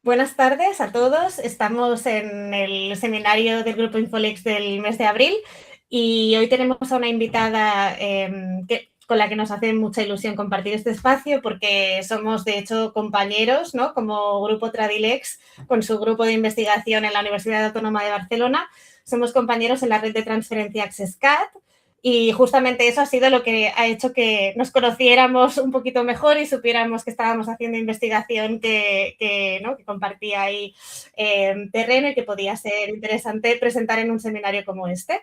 Buenas tardes a todos. Estamos en el seminario del Grupo Infolex del mes de abril y hoy tenemos a una invitada con la que nos hace mucha ilusión compartir este espacio porque somos, de hecho, compañeros, ¿no? Como Grupo Tradilex, con su grupo de investigación en la Universidad Autónoma de Barcelona. Somos compañeros en la red de transferencia AccessCAT. Y justamente eso ha sido lo que ha hecho que nos conociéramos un poquito mejor y supiéramos que estábamos haciendo investigación ¿no? que compartía ahí terreno y que podía ser interesante presentar en un seminario como este.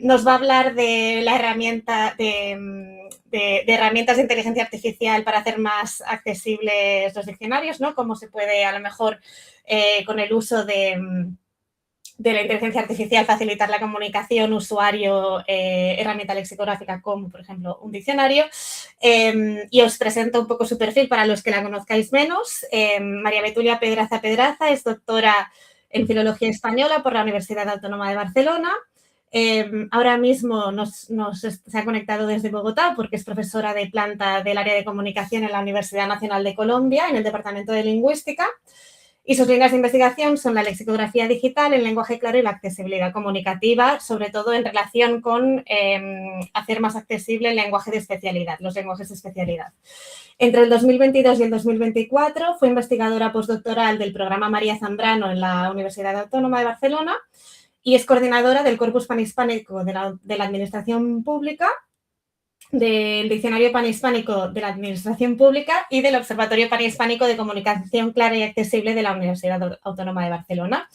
Nos va a hablar de la herramienta de herramientas de inteligencia artificial para hacer más accesibles los diccionarios, ¿no? Cómo se puede a lo mejor con el uso de la inteligencia artificial facilitar la comunicación usuario, herramienta lexicográfica como, por ejemplo, un diccionario. Y os presento un poco su perfil para los que la conozcáis menos. María Betulia Pedraza Pedraza es doctora en Filología Española por la Universidad Autónoma de Barcelona. Ahora mismo se ha conectado desde Bogotá porque es profesora de planta del área de comunicación en la Universidad Nacional de Colombia, en el Departamento de Lingüística. Y sus líneas de investigación son la lexicografía digital, el lenguaje claro y la accesibilidad comunicativa, sobre todo en relación con hacer más accesible el lenguaje de especialidad, los lenguajes de especialidad. Entre el 2022 y el 2024 fue investigadora postdoctoral del programa María Zambrano en la Universidad Autónoma de Barcelona y es coordinadora del Corpus Panhispánico de la Administración Pública, del Diccionario Panhispánico de la Administración Pública y del Observatorio Panhispánico de Comunicación Clara y Accesible de la Universidad Autónoma de Barcelona.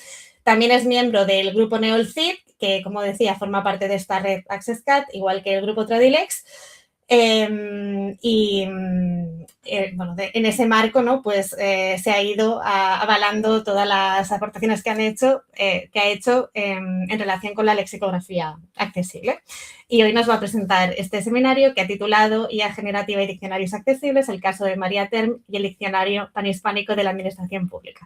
También es miembro del grupo NeolCID, que, como decía, forma parte de esta red AccessCAT, igual que el grupo Tradilex. Bueno, en ese marco, ¿no? Pues se ha ido avalando todas las aportaciones que ha hecho en relación con la lexicografía accesible. Y hoy nos va a presentar este seminario que ha titulado IA generativa y diccionarios accesibles, el caso de María Term y el diccionario panhispánico de la Administración Pública.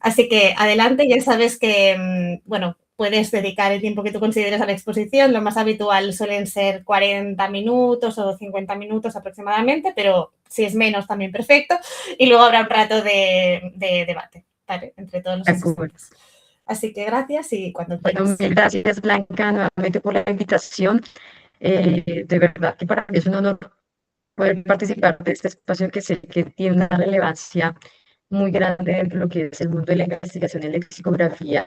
Así que adelante, ya sabes que, bueno, puedes dedicar el tiempo que tú consideres a la exposición. Lo más habitual suelen ser 40 minutos o 50 minutos aproximadamente, pero si es menos también perfecto. Y luego habrá un rato de debate, ¿vale? Entre todos los De acuerdo. asistentes. Así que gracias y cuando Bueno, quieras. mil gracias, Blanca, nuevamente por la invitación. De verdad que para mí es un honor poder participar de este espacio que sé que tiene una relevancia muy grande dentro de lo que es el mundo de la investigación en lexicografía,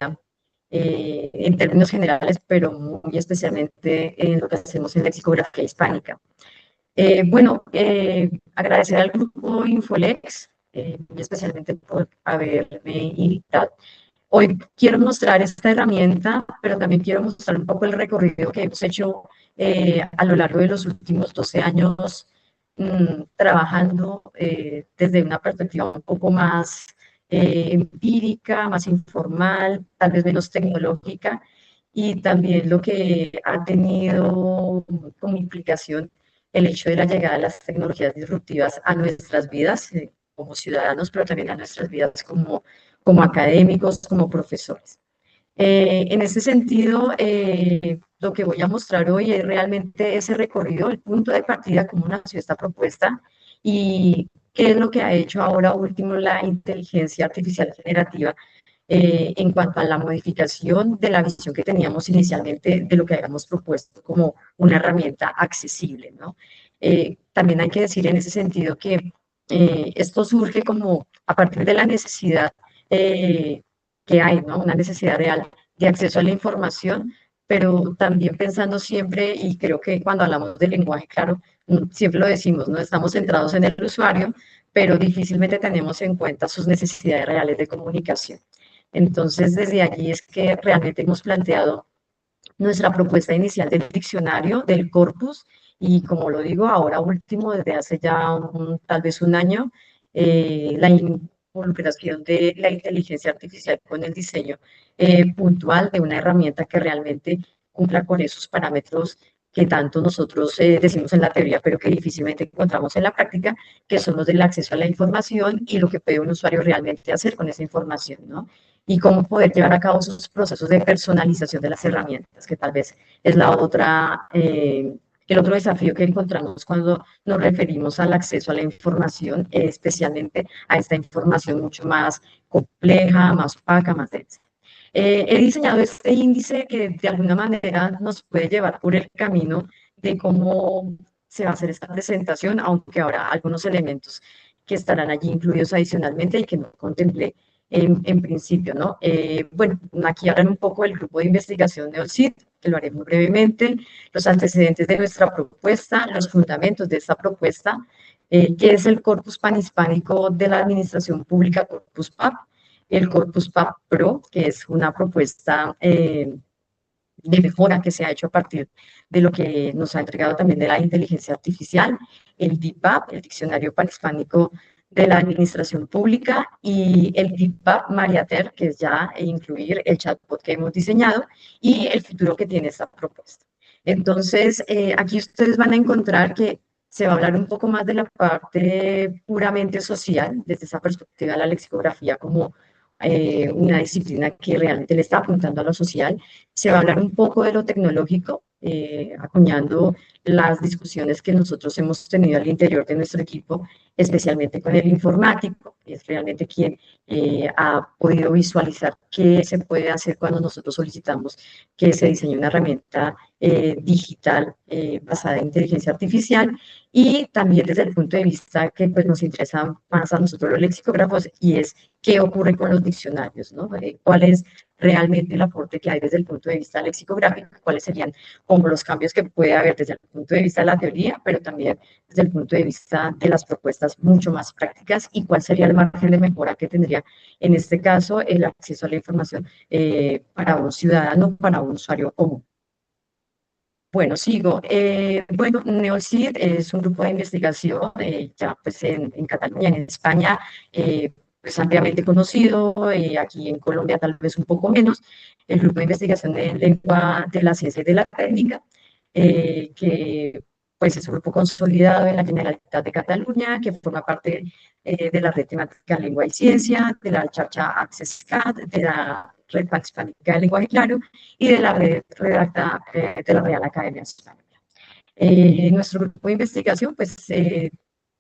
en términos generales, pero muy especialmente en lo que hacemos en lexicografía hispánica. Agradecer al grupo Infolex, muy especialmente por haberme invitado. Hoy quiero mostrar esta herramienta, pero también quiero mostrar un poco el recorrido que hemos hecho a lo largo de los últimos 12 años trabajando desde una perspectiva un poco más empírica, más informal, tal vez menos tecnológica, y también lo que ha tenido como implicación el hecho de la llegada de las tecnologías disruptivas a nuestras vidas como ciudadanos, pero también a nuestras vidas como académicos, como profesores. En ese sentido, lo que voy a mostrar hoy es realmente ese recorrido, el punto de partida, cómo nació esta propuesta y qué es lo que ha hecho ahora último la inteligencia artificial generativa en cuanto a la modificación de la visión que teníamos inicialmente de lo que habíamos propuesto como una herramienta accesible, ¿no? También hay que decir en ese sentido que esto surge como a partir de la necesidad que hay, ¿no? Una necesidad real de acceso a la información, pero también pensando siempre, y creo que cuando hablamos del lenguaje, claro, siempre lo decimos, ¿no? Estamos centrados en el usuario, pero difícilmente tenemos en cuenta sus necesidades reales de comunicación. Entonces, desde allí es que realmente hemos planteado nuestra propuesta inicial del diccionario, del corpus, y como lo digo ahora último, desde hace ya tal vez un año, la involucración de la inteligencia artificial con el diseño puntual de una herramienta que realmente cumpla con esos parámetros que tanto nosotros decimos en la teoría, pero que difícilmente encontramos en la práctica, que son los del acceso a la información y lo que puede un usuario realmente hacer con esa información, ¿no? Y cómo poder llevar a cabo esos procesos de personalización de las herramientas, que tal vez es la otra El otro desafío que encontramos cuando nos referimos al acceso a la información, especialmente a esta información mucho más compleja, más opaca, más densa. He diseñado este índice que de alguna manera nos puede llevar por el camino de cómo se va a hacer esta presentación, aunque habrá algunos elementos que estarán allí incluidos adicionalmente y que no contemplé en principio, ¿no? Bueno, aquí hablan un poco del grupo de investigación de OLCID, que lo haré muy brevemente, los antecedentes de nuestra propuesta, los fundamentos de esta propuesta, que es el Corpus Panhispánico de la Administración Pública, Corpus PAP, el Corpus PAP Pro, que es una propuesta de mejora que se ha hecho a partir de lo que nos ha entregado también de la inteligencia artificial, el DIPAP, el Diccionario Panhispánico de la Administración Pública, y el DIPAP Mariater, que es ya incluir el chatbot que hemos diseñado y el futuro que tiene esta propuesta. Entonces, aquí ustedes van a encontrar que se va a hablar un poco más de la parte puramente social, desde esa perspectiva de la lexicografía como una disciplina que realmente le está apuntando a lo social. Se va a hablar un poco de lo tecnológico, acuñando las discusiones que nosotros hemos tenido al interior de nuestro equipo, especialmente con el informático, que es realmente quien ha podido visualizar qué se puede hacer cuando nosotros solicitamos que se diseñe una herramienta digital basada en inteligencia artificial, y también desde el punto de vista que pues, nos interesa más a nosotros los lexicógrafos, y es qué ocurre con los diccionarios, ¿no? ¿Cuál es realmente el aporte que hay desde el punto de vista lexicográfico? ¿Cuáles serían como los cambios que puede haber desde el punto de vista de la teoría, pero también desde el punto de vista de las propuestas mucho más prácticas? ¿Y cuál sería el margen de mejora que tendría, en este caso, el acceso a la información para un ciudadano, para un usuario común? Bueno, sigo. Bueno, NeoCid es un grupo de investigación ya pues en Cataluña, en España, pues ampliamente conocido, aquí en Colombia tal vez un poco menos, el grupo de investigación de lengua de la ciencia y de la técnica, que pues es un grupo consolidado en la Generalitat de Cataluña, que forma parte de la red temática Lengua y Ciencia, de la Xarxa AccessCat, de la Red Panhispánica de Lenguaje Claro y de la red redacta de la Real Academia Española. Nuestro grupo de investigación, pues,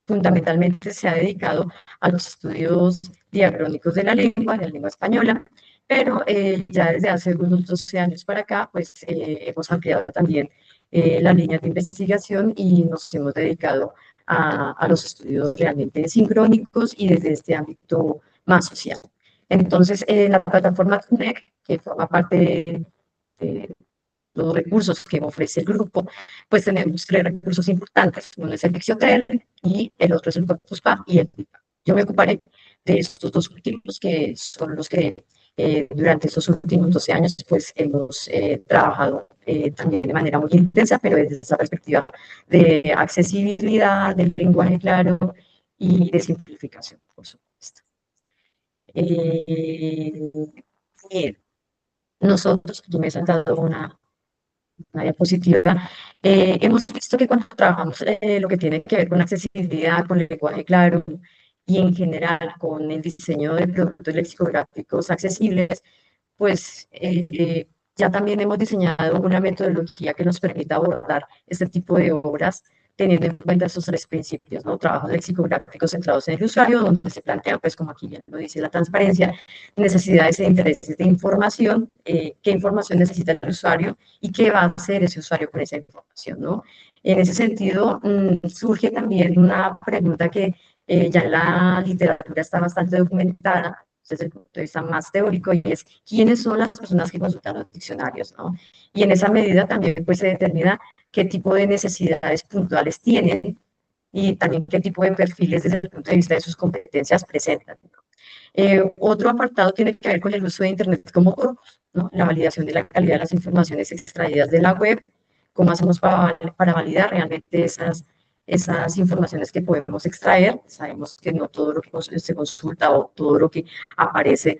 fundamentalmente se ha dedicado a los estudios diacrónicos de la lengua española, pero ya desde hace unos 12 años para acá, pues, hemos ampliado también las líneas de investigación y nos hemos dedicado a los estudios realmente sincrónicos y desde este ámbito más social. Entonces, la plataforma TUNEC, que forma parte de los recursos que ofrece el grupo, pues tenemos tres recursos importantes. Uno es el Diccionario y el otro es el Corpus PAP y el DIPAP. Yo me ocuparé de estos dos últimos, que son los que durante estos últimos 12 años pues hemos trabajado también de manera muy intensa, pero desde esa perspectiva de accesibilidad, del lenguaje claro y de simplificación, por supuesto. Bien, nosotros, yo me he saltado una diapositiva, hemos visto que cuando trabajamos lo que tiene que ver con accesibilidad, con el lenguaje claro y en general con el diseño de productos lexicográficos accesibles, pues ya también hemos diseñado una metodología que nos permita abordar este tipo de obras teniendo en cuenta esos tres principios, ¿no? Trabajos lexicográficos centrados en el usuario, donde se plantea, pues como aquí bien lo dice, la transparencia, necesidades e intereses de información, qué información necesita el usuario y qué va a hacer ese usuario con esa información, ¿no? En ese sentido, surge también una pregunta que ya en la literatura está bastante documentada desde el punto de vista más teórico, y es quiénes son las personas que consultan los diccionarios, ¿no? Y en esa medida también pues, se determina qué tipo de necesidades puntuales tienen y también qué tipo de perfiles desde el punto de vista de sus competencias presentan, ¿no? Otro apartado tiene que ver con el uso de Internet como corpus, ¿no? La validación de la calidad de las informaciones extraídas de la web, cómo hacemos para validar realmente esas informaciones que podemos extraer. Sabemos que no todo lo que se consulta o todo lo que aparece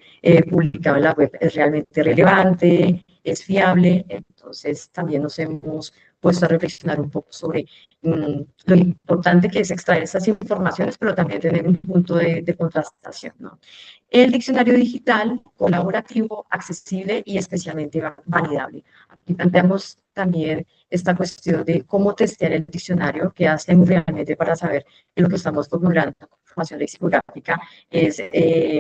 publicado en la web es realmente relevante, es fiable. Entonces también nos hemos puesto a reflexionar un poco sobre lo importante que es extraer esas informaciones, pero también tener un punto de contrastación, ¿no? El diccionario digital, colaborativo, accesible y especialmente validable. Aquí planteamos también esta cuestión de cómo testear el diccionario, qué hacemos realmente para saber que lo que estamos formulando como información lexicográfica es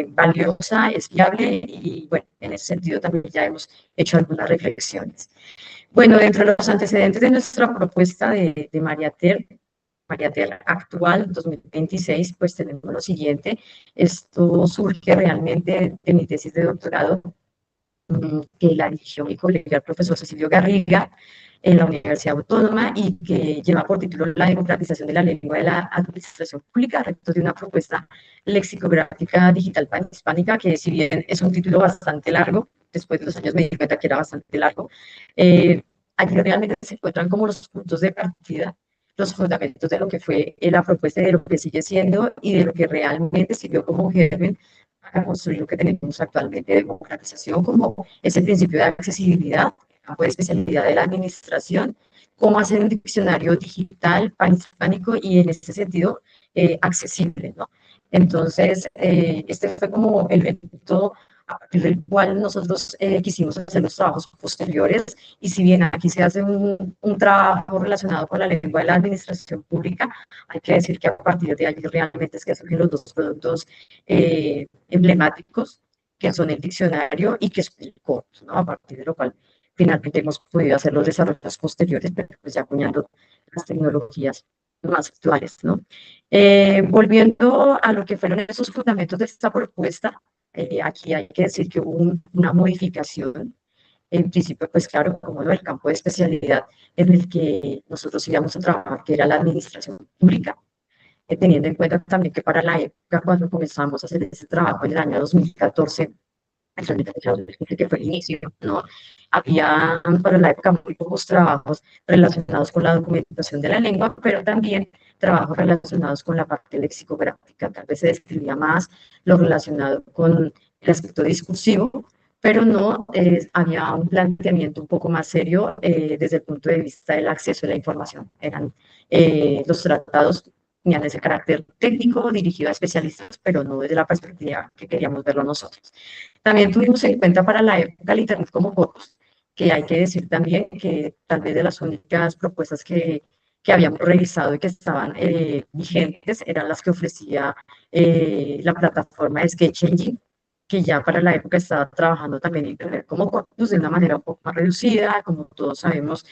valiosa, es viable y, bueno, en ese sentido también ya hemos hecho algunas reflexiones. Bueno, dentro de los antecedentes de nuestra propuesta de Mariater actual 2026, pues tenemos lo siguiente. Esto surge realmente de mi tesis de doctorado, que la dirigió mi colega, el profesor Cecilio Garriga, en la Universidad Autónoma y que lleva por título La democratización de la lengua de la administración pública, respecto de una propuesta lexicográfica digital panhispánica, que si bien es un título bastante largo, después de los años me di cuenta que era bastante largo, aquí realmente se encuentran como los puntos de partida, los fundamentos de lo que fue la propuesta, de lo que sigue siendo y de lo que realmente sirvió como germen para construir lo que tenemos actualmente, democratización como ese principio de accesibilidad, campo de especialidad de la administración, cómo hacer un diccionario digital panhispánico y en este sentido accesible, ¿no? Entonces, este fue como el evento a partir del cual nosotros quisimos hacer los trabajos posteriores, y si bien aquí se hace un trabajo relacionado con la lengua de la administración pública, hay que decir que a partir de allí realmente es que surgen los dos productos emblemáticos, que son el diccionario y que es el COT, ¿no? A partir de lo cual finalmente hemos podido hacer los desarrollos posteriores, pero pues ya acuñando las tecnologías más actuales, ¿no? Volviendo a lo que fueron esos fundamentos de esta propuesta, aquí hay que decir que hubo una modificación. En principio, pues claro, como el campo de especialidad en el que nosotros íbamos a trabajar, que era la administración pública, teniendo en cuenta también que para la época cuando comenzamos a hacer ese trabajo en el año 2014, que fue el inicio, ¿no? Había para la época muy pocos trabajos relacionados con la documentación de la lengua, pero también trabajos relacionados con la parte lexicográfica. Tal vez se describía más lo relacionado con el aspecto discursivo, pero no había un planteamiento un poco más serio desde el punto de vista del acceso a la información. Eran los tratados tenían ese carácter técnico dirigido a especialistas, pero no desde la perspectiva que queríamos verlo nosotros. También tuvimos en cuenta para la época el Internet como fotos, que hay que decir también que tal vez de las únicas propuestas que habíamos revisado y que estaban vigentes eran las que ofrecía la plataforma de Sketch Engine, que ya para la época estaba trabajando también en Internet como corpus de una manera un poco más reducida. Como todos sabemos,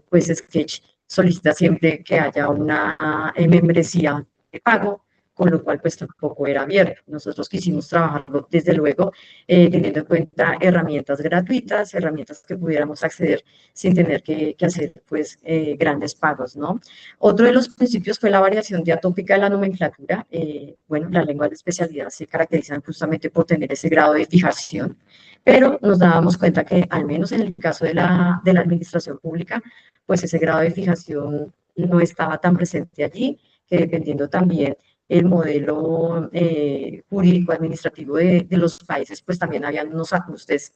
pues Sketch solicita siempre que haya una membresía de pago, con lo cual pues tampoco era abierto. Nosotros quisimos trabajarlo desde luego teniendo en cuenta herramientas gratuitas, herramientas que pudiéramos acceder sin tener que hacer pues grandes pagos, ¿no? Otro de los principios fue la variación diatópica de la nomenclatura. Bueno, las lenguas de especialidad se caracterizan justamente por tener ese grado de fijación, pero nos dábamos cuenta que al menos en el caso de la administración pública, pues ese grado de fijación no estaba tan presente allí, que dependiendo también el modelo jurídico administrativo de los países, pues también habían unos ajustes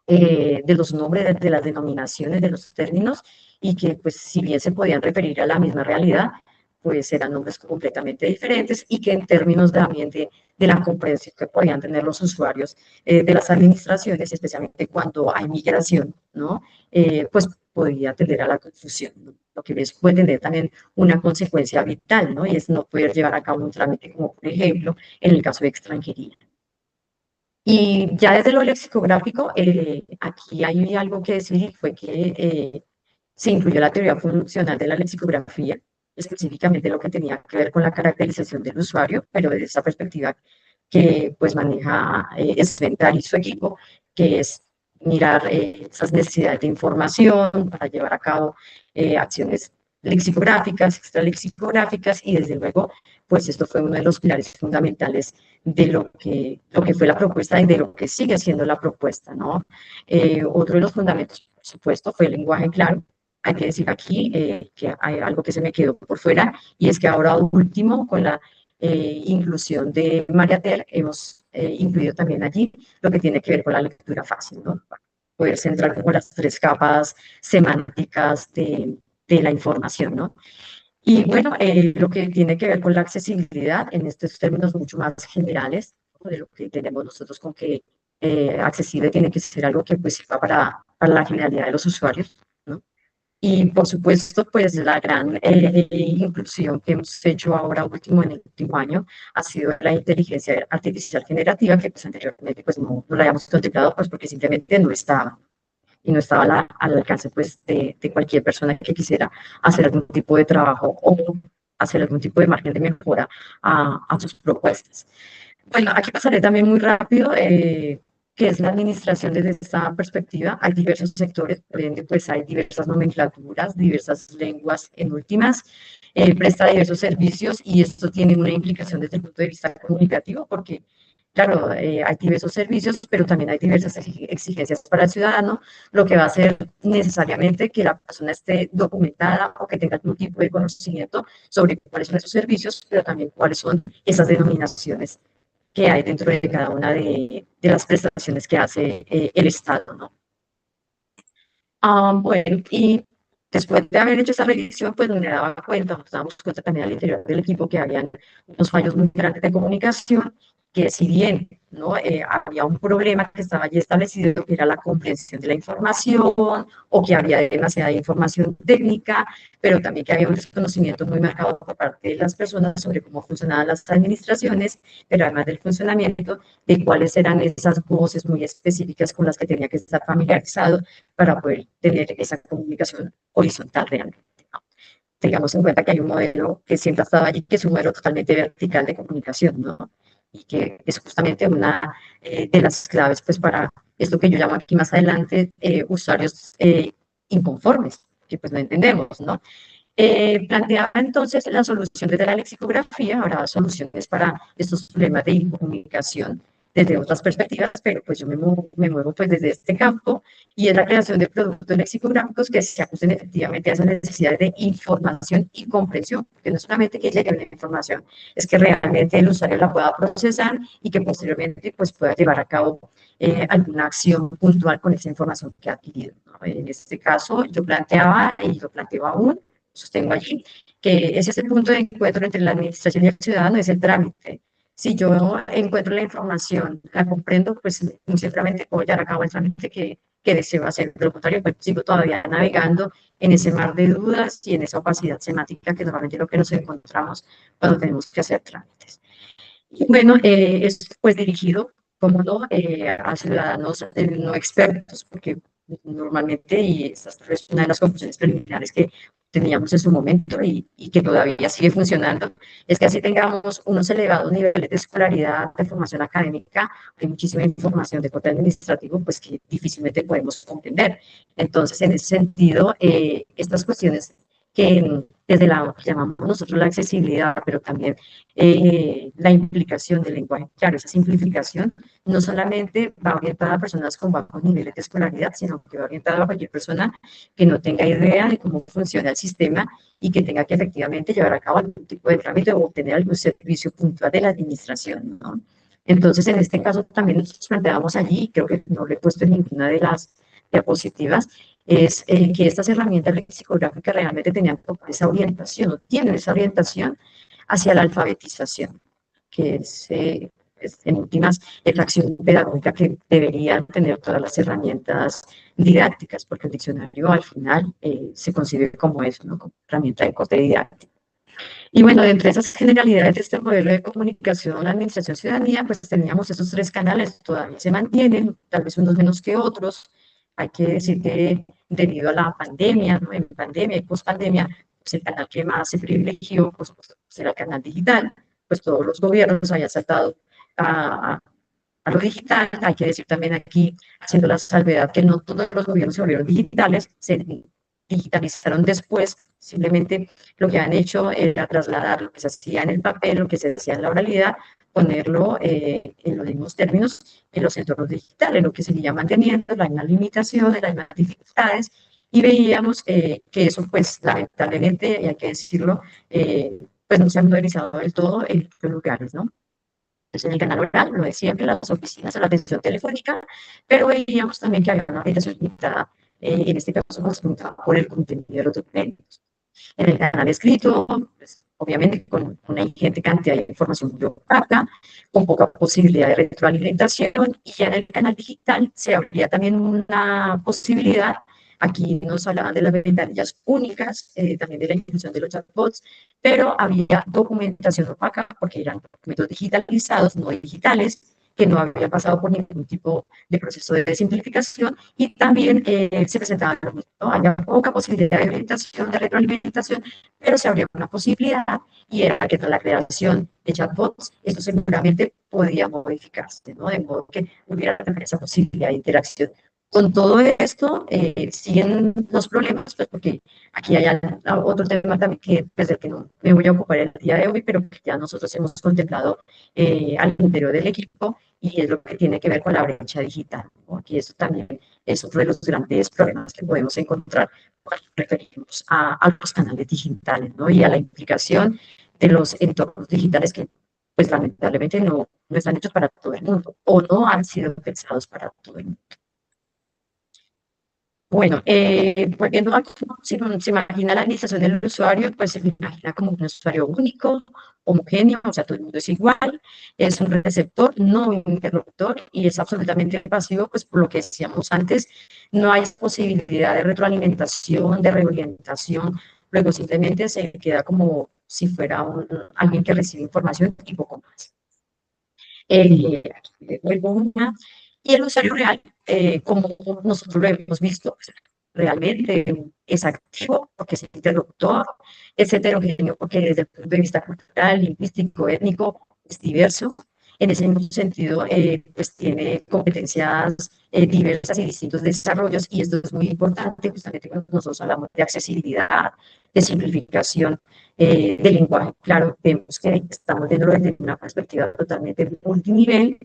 de los nombres, de las denominaciones, de los términos, y que pues si bien se podían referir a la misma realidad, pues eran nombres completamente diferentes, y que en términos también de la comprensión que podían tener los usuarios de las administraciones, especialmente cuando hay migración, ¿no? Pues podría tender a la confusión, ¿no? Lo que puede tener también una consecuencia vital, ¿no? Y es no poder llevar a cabo un trámite como, por ejemplo, en el caso de extranjería. Y ya desde lo lexicográfico, aquí hay algo que decir, fue que se incluyó la teoría funcional de la lexicografía, específicamente lo que tenía que ver con la caracterización del usuario, pero desde esa perspectiva que pues maneja Svental y su equipo, que es mirar esas necesidades de información para llevar a cabo acciones lexicográficas, extralexicográficas, y desde luego, pues esto fue uno de los pilares fundamentales de lo que fue la propuesta y de lo que sigue siendo la propuesta, ¿no? Otro de los fundamentos, por supuesto, fue el lenguaje claro. Hay que decir aquí que hay algo que se me quedó por fuera, y es que ahora último, con la inclusión de Mariatel, hemos incluido también allí lo que tiene que ver con la lectura fácil, ¿no? poder centrar como las tres capas semánticas de la información, ¿no? Y bueno, lo que tiene que ver con la accesibilidad en estos términos mucho más generales, ¿no? De lo que tenemos nosotros con que accesible tiene que ser algo que pues sirva para la generalidad de los usuarios, ¿no? Y por supuesto, pues la gran inclusión que hemos hecho ahora último en el último año ha sido la inteligencia artificial generativa, que pues anteriormente pues no la habíamos contemplado, pues porque simplemente no estaba y no estaba al alcance pues, de cualquier persona que quisiera hacer algún tipo de trabajo o hacer algún tipo de margen de mejora a sus propuestas. Bueno, aquí pasaré también muy rápido, que es la administración desde esta perspectiva. Hay diversos sectores, por ende, pues hay diversas nomenclaturas, diversas lenguas en últimas, presta diversos servicios y esto tiene una implicación desde el punto de vista comunicativo porque claro, hay diversos servicios, pero también hay diversas exigencias para el ciudadano, lo que va a hacer necesariamente que la persona esté documentada o que tenga algún tipo de conocimiento sobre cuáles son esos servicios, pero también cuáles son esas denominaciones que hay dentro de cada una de las prestaciones que hace el Estado, ¿no? Bueno, y después de haber hecho esa revisión, pues me daba cuenta, nos dábamos cuenta también al interior del equipo que habían unos fallos muy grandes de comunicación, que si bien ¿no? Había un problema que estaba allí establecido, que era la comprensión de la información, o que había demasiada información técnica, pero también que había un desconocimiento muy marcado por parte de las personas sobre cómo funcionaban las administraciones, pero además del funcionamiento, de cuáles eran esas voces muy específicas con las que tenía que estar familiarizado para poder tener esa comunicación horizontal realmente. ¿No? Tengamos en cuenta que hay un modelo que siempre ha estado allí, que es un modelo totalmente vertical de comunicación, ¿no? Y que es justamente una de las claves pues, para esto que yo llamo aquí más adelante usuarios inconformes, que pues no entendemos, ¿no? Planteaba entonces la solución desde la lexicografía, ahora soluciones para estos problemas de comunicación desde otras perspectivas, pero pues yo me muevo pues desde este campo y es la creación de productos lexicográficos que se ajusten efectivamente a esas necesidades de información y comprensión, que no solamente que llegue la información, es que realmente el usuario la pueda procesar y que posteriormente pues pueda llevar a cabo alguna acción puntual con esa información que ha adquirido, ¿no? En este caso yo planteaba y lo planteo aún, sostengo allí, que ese es el punto de encuentro entre la administración y el ciudadano, es el trámite. Si yo encuentro la información, la comprendo, pues muy simplemente puedo llevar a cabo el trámite que deseo hacer. De lo contrario, pues sigo todavía navegando en ese mar de dudas y en esa opacidad semántica que normalmente es lo que nos encontramos cuando tenemos que hacer trámites. Y bueno, es pues dirigido, como no, a ciudadanos no expertos, porque normalmente, y esta es una de las conclusiones preliminares que teníamos en su momento y que todavía sigue funcionando, es que así tengamos unos elevados niveles de escolaridad, de formación académica, hay muchísima información de corte administrativo, pues que difícilmente podemos comprender. Entonces, en ese sentido, estas cuestiones que desde la que llamamos nosotros la accesibilidad, pero también la implicación del lenguaje. Claro, esa simplificación no solamente va orientada a personas con bajos niveles de escolaridad, sino que va orientada a cualquier persona que no tenga idea de cómo funciona el sistema y que tenga que efectivamente llevar a cabo algún tipo de trámite o obtener algún servicio puntual de la administración, ¿no? Entonces, en este caso también nosotros planteamos allí, creo que no lo he puesto en ninguna de las diapositivas, es que estas herramientas lexicográficas realmente tenían esa orientación, o tienen esa orientación hacia la alfabetización, que es en últimas es la acción pedagógica que deberían tener todas las herramientas didácticas, porque el diccionario al final se concibe como eso, ¿no? Como herramienta de corte didáctico. Y bueno, entre esas generalidades de este modelo de comunicación, administración-ciudadanía, pues teníamos esos tres canales, todavía se mantienen, tal vez unos menos que otros. Hay que decir que debido a la pandemia, ¿no? En pandemia y post-pandemia, pues el canal que más se privilegió pues, era el canal digital, pues todos los gobiernos habían saltado a, a lo digital. Hay que decir también aquí, haciendo la salvedad, que no todos los gobiernos se volvieron digitales, se digitalizaron después, simplemente lo que han hecho era trasladar lo que se hacía en el papel, lo que se hacía en la oralidad, ponerlo en los mismos términos en los entornos digitales, lo que se seguía manteniendo, las mismas limitaciones, las mismas dificultades, y veíamos que eso, pues, lamentablemente, y hay que decirlo, pues no se ha modernizado del todo en los lugares, ¿no? Entonces, en el canal oral, lo de siempre, las oficinas a la atención telefónica, pero veíamos también que había una orientación limitada, en este caso más preguntada por el contenido de los documentos. En el canal escrito, pues, obviamente con una ingente cantidad de información muy opaca, con poca posibilidad de retroalimentación, y ya en el canal digital se abría también una posibilidad. Aquí nos hablaban de las ventanillas únicas, también de la inclusión de los chatbots, pero había documentación opaca porque eran documentos digitalizados, no digitales, que no habían pasado por ningún tipo de proceso de simplificación, y también se presentaba lo mismo, ¿no? Había poca posibilidad de orientación, de retroalimentación, pero se abría una posibilidad, y era que tras la creación de chatbots, esto seguramente podía modificarse, ¿no? De modo que hubiera también esa posibilidad de interacción. Con todo esto, siguen los problemas, pues porque aquí hay otro tema también que, pues, del que no me voy a ocupar el día de hoy, pero que ya nosotros hemos contemplado al interior del equipo, y es lo que tiene que ver con la brecha digital, ¿no? Aquí eso también es otro de los grandes problemas que podemos encontrar cuando referimos a los canales digitales, ¿no? Y a la implicación de los entornos digitales que, pues lamentablemente no están hechos para todo el mundo, o no han sido pensados para todo el mundo. Bueno, volviendo a cómo se imagina la administración del usuario, pues se imagina como un usuario único, homogéneo, o sea, todo el mundo es igual, es un receptor, no un interlocutor, y es absolutamente pasivo, pues por lo que decíamos antes, no hay posibilidad de retroalimentación, de reorientación, luego simplemente se queda como si fuera alguien que recibe información y poco más. Aquí le vuelvo una. Y el usuario real, como nosotros lo hemos visto, pues, realmente es activo porque es interlocutor, es heterogéneo porque desde el punto de vista cultural, lingüístico, étnico, es diverso. En ese mismo sentido, pues tiene competencias diversas y distintos desarrollos, y esto es muy importante, justamente cuando nosotros hablamos de accesibilidad, de simplificación, del lenguaje. Claro, vemos que estamos viendo desde una perspectiva totalmente multinivel,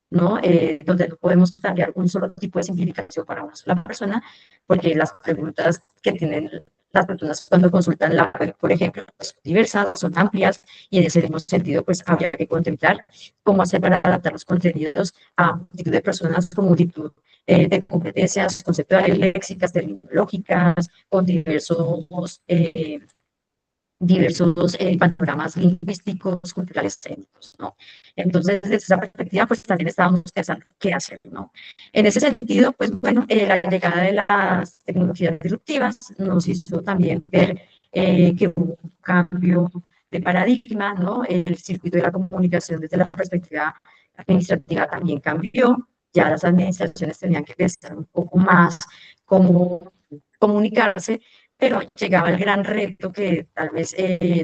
¿no? Donde no podemos cambiar un solo tipo de simplificación para una sola persona, porque las preguntas que tienen las personas cuando consultan la web, por ejemplo, son diversas, son amplias, y en ese mismo sentido, pues habría que contemplar cómo hacer para adaptar los contenidos a multitud de personas con multitud de competencias conceptuales, léxicas, terminológicas, con diversos panoramas lingüísticos, culturales, técnicos, ¿no? Entonces, desde esa perspectiva, pues también estábamos pensando qué hacer, ¿no? En ese sentido, pues bueno, la llegada de las tecnologías disruptivas nos hizo también ver que hubo un cambio de paradigma, ¿no? El circuito de la comunicación desde la perspectiva administrativa también cambió. Ya las administraciones tenían que pensar un poco más cómo comunicarse, pero llegaba el gran reto que tal vez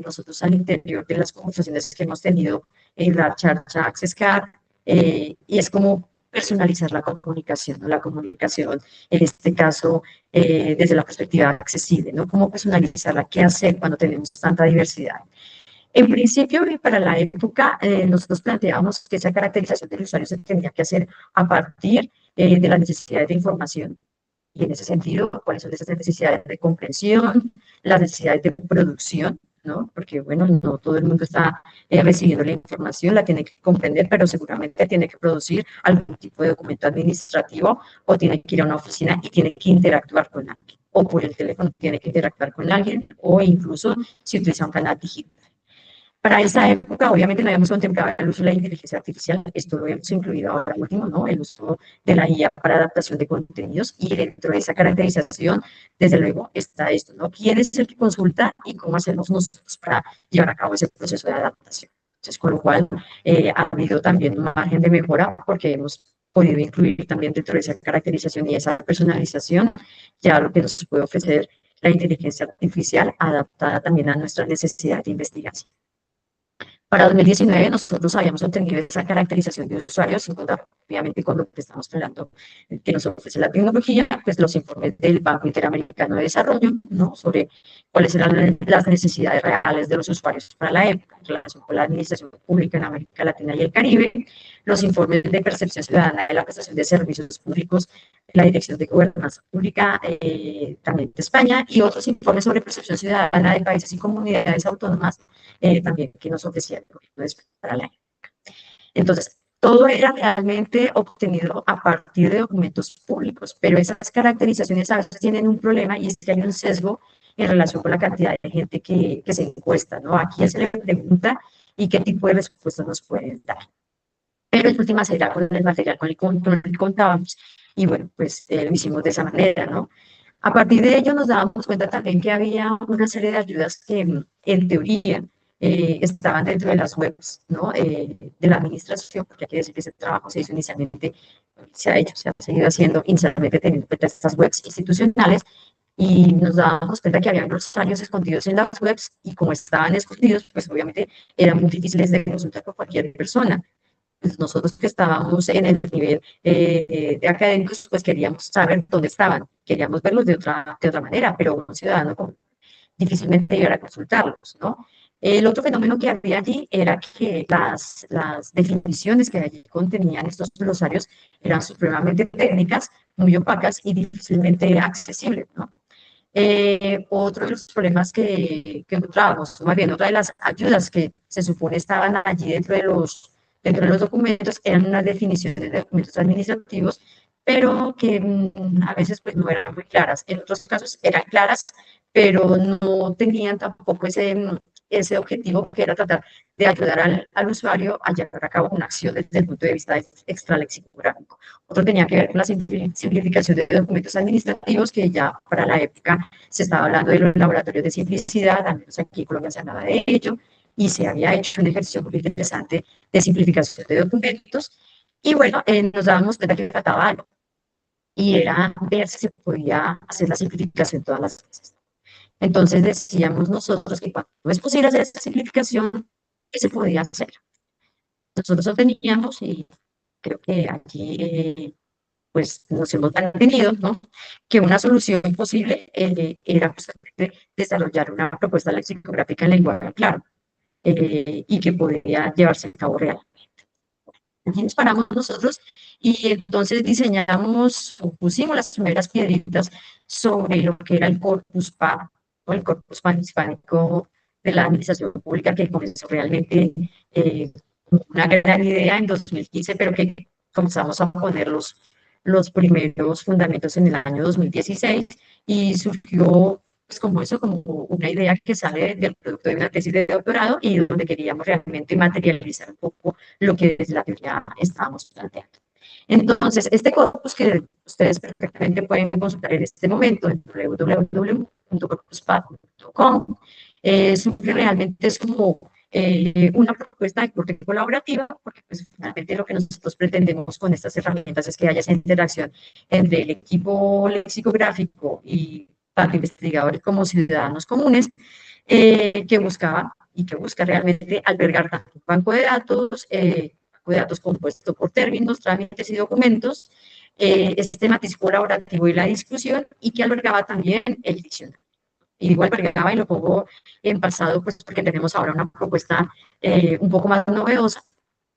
nosotros al interior de las conversaciones que hemos tenido en la charla Access Card, y es como personalizar la comunicación, ¿no? La comunicación, en este caso, desde la perspectiva accesible, ¿no? Cómo personalizarla, qué hacer cuando tenemos tanta diversidad. En principio, y para la época, nosotros planteábamos que esa caracterización del usuario se tendría que hacer a partir de las necesidades de información. Y en ese sentido, ¿cuáles son esas necesidades de comprensión, las necesidades de producción? ¿No? Porque, bueno, no todo el mundo está recibiendo la información, la tiene que comprender, pero seguramente tiene que producir algún tipo de documento administrativo, o tiene que ir a una oficina y tiene que interactuar con alguien, o por el teléfono tiene que interactuar con alguien, o incluso si utiliza un canal digital. Para esa época, obviamente, no habíamos contemplado el uso de la inteligencia artificial, esto lo hemos incluido ahora último, ¿no? El uso de la IA para adaptación de contenidos, y dentro de esa caracterización, desde luego, está esto, ¿no? ¿Quién es el que consulta y cómo hacemos nosotros para llevar a cabo ese proceso de adaptación? Entonces, con lo cual, ha habido también un margen de mejora porque hemos podido incluir también dentro de esa caracterización y esa personalización ya lo que nos puede ofrecer la inteligencia artificial adaptada también a nuestra necesidad de investigación. Para 2019 nosotros habíamos obtenido esa caracterización de usuarios, sin contar obviamente con lo que estamos hablando que nos ofrece la tecnología, pues los informes del Banco Interamericano de Desarrollo, ¿no? Sobre cuáles eran las necesidades reales de los usuarios para la época en relación con la administración pública en América Latina y el Caribe, los informes de percepción ciudadana de la prestación de servicios públicos de la Dirección de Gobernanza Pública, también de España, y otros informes sobre percepción ciudadana de países y comunidades autónomas también que nos ofrecía el gobierno de España para la época. Entonces, todo era realmente obtenido a partir de documentos públicos, pero esas caracterizaciones a veces tienen un problema y es que hay un sesgo en relación con la cantidad de gente que se encuesta, ¿no? Aquí se le pregunta y qué tipo de respuestas nos pueden dar. Pero en últimas era con el material con el que contábamos y bueno, pues lo hicimos de esa manera, ¿no? A partir de ello nos dábamos cuenta también que había una serie de ayudas que en teoría estaban dentro de las webs, ¿no? De la administración, porque hay que decir que ese trabajo se hizo inicialmente, se ha hecho, se ha seguido haciendo inicialmente teniendo en cuenta estas webs institucionales y nos dábamos cuenta que había glosarios escondidos en las webs y como estaban escondidos, pues obviamente eran muy difíciles de consultar por cualquier persona. Pues nosotros que estábamos en el nivel de académicos, pues queríamos saber dónde estaban, queríamos verlos de otra manera, pero un ciudadano difícilmente llegar a consultarlos, ¿no? El otro fenómeno que había allí era que las definiciones que allí contenían estos glosarios eran supremamente técnicas, muy opacas y difícilmente accesibles, ¿no? Otro de los problemas que encontrábamos, más bien otra de las ayudas que se supone estaban allí dentro de los documentos, eran unas definiciones de documentos administrativos, pero que a veces pues, no eran muy claras. En otros casos eran claras, pero no tenían tampoco ese objetivo que era tratar de ayudar al usuario a llevar a cabo una acción desde el punto de vista extralexicográfico. Otro tenía que ver con la simplificación de documentos administrativos, que ya para la época se estaba hablando de los laboratorios de simplicidad, al menos aquí en Colombia se hablaba de ello, y se había hecho un ejercicio muy interesante de simplificación de documentos. Y bueno, nos dábamos cuenta que faltaba algo, y era ver si se podía hacer la simplificación todas las veces. Entonces decíamos nosotros que cuando no es posible hacer esta simplificación, ¿qué se podía hacer? Nosotros teníamos, y creo que aquí pues nos hemos mantenido, ¿no? Que una solución posible era justamente desarrollar una propuesta lexicográfica en lenguaje claro y que podría llevarse a cabo realmente. Aquí nos paramos nosotros y entonces diseñamos o pusimos las primeras piedritas sobre lo que era el corpus PAN, o el corpus panhispánico de la administración pública que comenzó realmente una gran idea en 2015, pero que comenzamos a poner los primeros fundamentos en el año 2016 y surgió pues, como eso, como una idea que sale del producto de una tesis de doctorado y donde queríamos realmente materializar un poco lo que desde la teoría estábamos planteando. Entonces, este corpus que ustedes perfectamente pueden consultar en este momento en www.corpuspad.com, realmente es como una propuesta de corte colaborativa, porque pues, finalmente lo que nosotros pretendemos con estas herramientas es que haya esa interacción entre el equipo lexicográfico y tanto investigadores como ciudadanos comunes, que buscaba y que busca realmente albergar tanto un banco de datos compuesto por términos, trámites y documentos, este matiz colaborativo y la discusión, y que albergaba también el diccionario. Y digo albergaba y lo pongo en pasado, pues porque tenemos ahora una propuesta un poco más novedosa,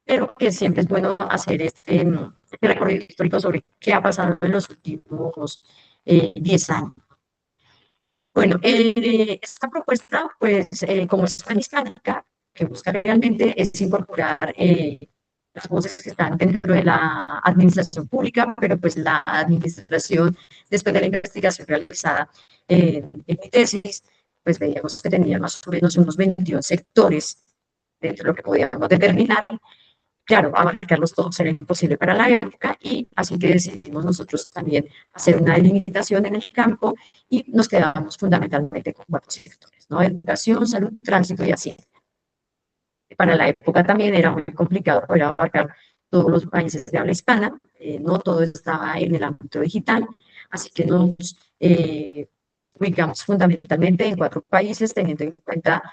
pero que siempre es bueno hacer este recorrido histórico sobre qué ha pasado en los últimos 10 años. Bueno, esta propuesta, pues, como es hispánica, que busca realmente es incorporar las voces que están dentro de la administración pública, pero pues la administración, después de la investigación realizada en mi tesis, pues veíamos que tenía más o menos unos 21 sectores dentro de lo que podíamos determinar. Claro, abarcarlos todos era imposible para la época y así que decidimos nosotros también hacer una delimitación en el campo y nos quedamos fundamentalmente con 4 sectores, ¿no? Educación, salud, tránsito y hacienda. Para la época también era muy complicado poder abarcar todos los países de habla hispana, no todo estaba en el ámbito digital, así que nos ubicamos fundamentalmente en 4 países, teniendo en cuenta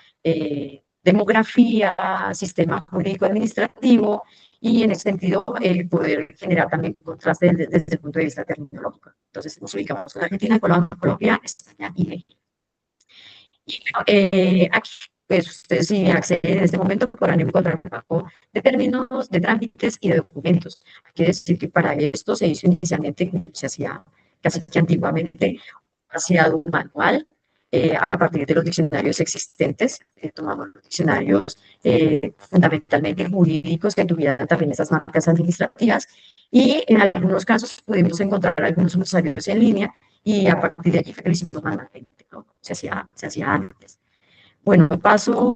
demografía, sistema jurídico administrativo y en ese sentido poder generar también contraste desde el punto de vista terminológico. Entonces nos ubicamos en Argentina, Colombia, España y México. Y aquí, pues ustedes si acceden en este momento podrán encontrar un banco de términos, de trámites y de documentos. Hay que decir que para esto se hizo inicialmente, como se hacía casi que antiguamente, un manual a partir de los diccionarios existentes. Tomamos los diccionarios fundamentalmente jurídicos que tuvieran también esas marcas administrativas y en algunos casos pudimos encontrar algunos usuarios en línea y a partir de allí fue que lo hicimos manualmente, ¿no? Se hacía antes. Bueno, paso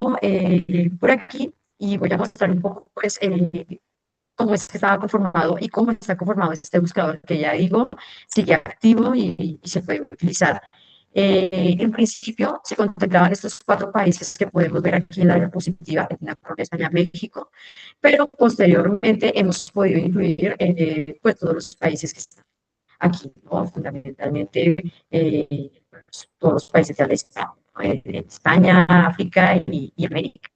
por aquí y voy a mostrar un poco pues, cómo es que estaba conformado y cómo está conformado este buscador que ya digo, sigue activo y se puede utilizar. En principio se contemplaban estos 4 países que podemos ver aquí en la diapositiva, Argentina, Colombia, España, México, pero posteriormente hemos podido incluir pues todos los países que están aquí, ¿no? Fundamentalmente todos los países de la España, ¿no? España, África y América.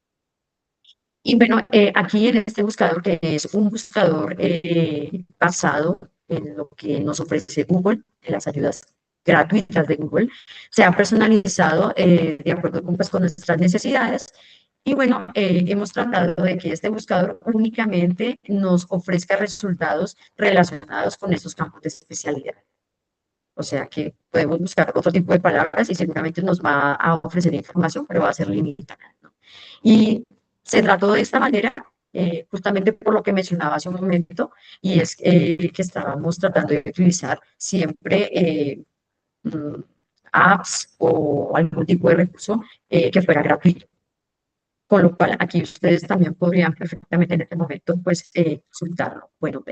Y bueno, aquí en este buscador, que es un buscador basado en lo que nos ofrece Google, en las ayudas gratuitas de Google, se ha personalizado de acuerdo con, pues, con nuestras necesidades. Y bueno, hemos tratado de que este buscador únicamente nos ofrezca resultados relacionados con estos campos de especialidad. O sea que podemos buscar otro tipo de palabras y seguramente nos va a ofrecer información, pero va a ser limitada, ¿no? Y se trató de esta manera, justamente por lo que mencionaba hace un momento, y es que estábamos tratando de utilizar siempre mm, apps o algún tipo de recurso que fuera gratuito. Con lo cual, aquí ustedes también podrían perfectamente en este momento, pues, consultarlo. Bueno,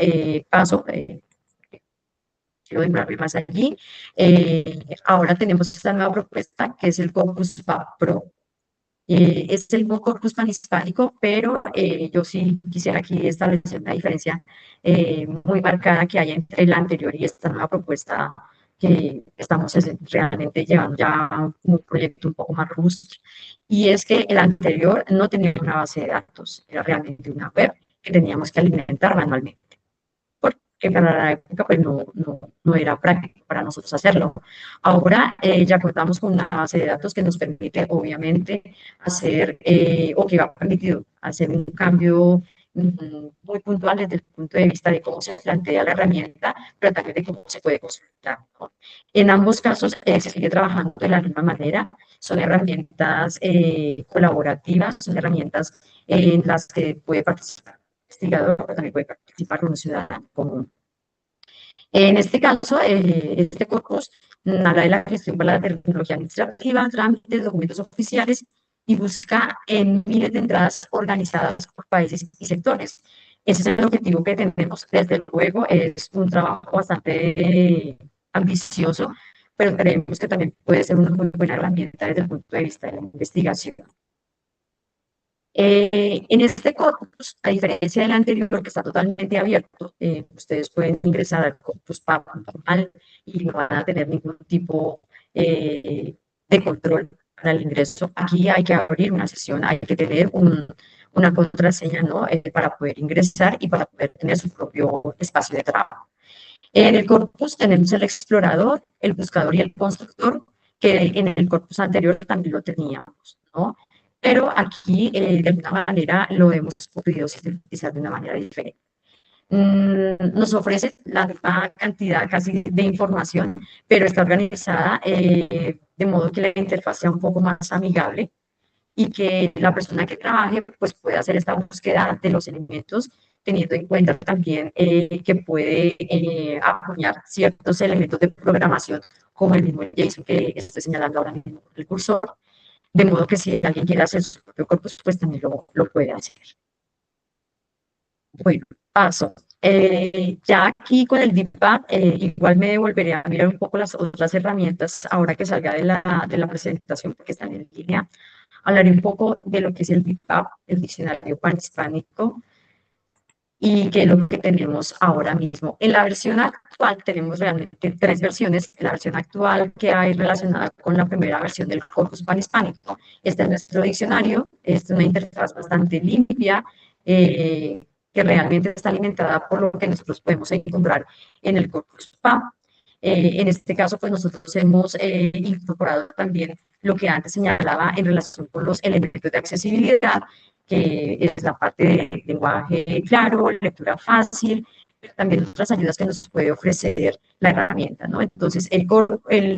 paso, quiero demorarme más allí. Ahora tenemos esta nueva propuesta que es el Corpus PAP Pro. Es el mismo corpus panhispánico, pero yo sí quisiera aquí establecer una diferencia muy marcada que hay entre la anterior y esta nueva propuesta que estamos realmente llevando ya un proyecto un poco más robusto. Y es que el anterior no tenía una base de datos, era realmente una web que teníamos que alimentar manualmente porque para la época pues no era práctico para nosotros hacerlo. Ahora ya contamos con una base de datos que nos permite obviamente hacer o que va a permitir hacer un cambio muy puntual desde el punto de vista de cómo se plantea la herramienta, pero también de cómo se puede consultar, ¿no? En ambos casos se sigue trabajando de la misma manera, son herramientas colaborativas, son herramientas en las que puede participar investigador, pero también puede participar un ciudadano común. En este caso, este corpus habla de la gestión para la tecnología administrativa, trámites, documentos oficiales y busca en miles de entradas organizadas por países y sectores. Ese es el objetivo que tenemos. Desde luego, es un trabajo bastante ambicioso, pero creemos que también puede ser una muy buena herramienta desde el punto de vista de la investigación. En este corpus, a diferencia del anterior que está totalmente abierto, ustedes pueden ingresar al corpus PAP normal y no van a tener ningún tipo de control para el ingreso. Aquí hay que abrir una sesión, hay que tener una contraseña, ¿no? Para poder ingresar y para poder tener su propio espacio de trabajo. En el corpus tenemos el explorador, el buscador y el constructor, que en el corpus anterior también lo teníamos, ¿no? Pero aquí, de alguna manera, lo hemos podido sintetizar de una manera diferente. Nos ofrece la misma cantidad casi de información, pero está organizada de modo que la interfaz sea un poco más amigable y que la persona que trabaje pues pueda hacer esta búsqueda de los elementos teniendo en cuenta también que puede apoyar ciertos elementos de programación como el mismo JSON que estoy señalando ahora mismo en el cursor, de modo que si alguien quiere hacer su propio corpus, pues también lo puede hacer. Bueno, paso. Ya aquí con el DeepPad, igual me volveré a mirar un poco las otras herramientas ahora que salga de la presentación porque están en línea. Hablaré un poco de lo que es el DeepPad, el diccionario panhispánico, y que es lo que tenemos ahora mismo. En la versión actual tenemos realmente 3 versiones. La versión actual que hay relacionada con la primera versión del corpus panhispánico. Este es nuestro diccionario, es una interfaz bastante limpia, que realmente está alimentada por lo que nosotros podemos encontrar en el corpus PAP. En este caso, pues nosotros hemos incorporado también lo que antes señalaba en relación con los elementos de accesibilidad, que es la parte de lenguaje claro, lectura fácil, pero también otras ayudas que nos puede ofrecer la herramienta, ¿no? Entonces, el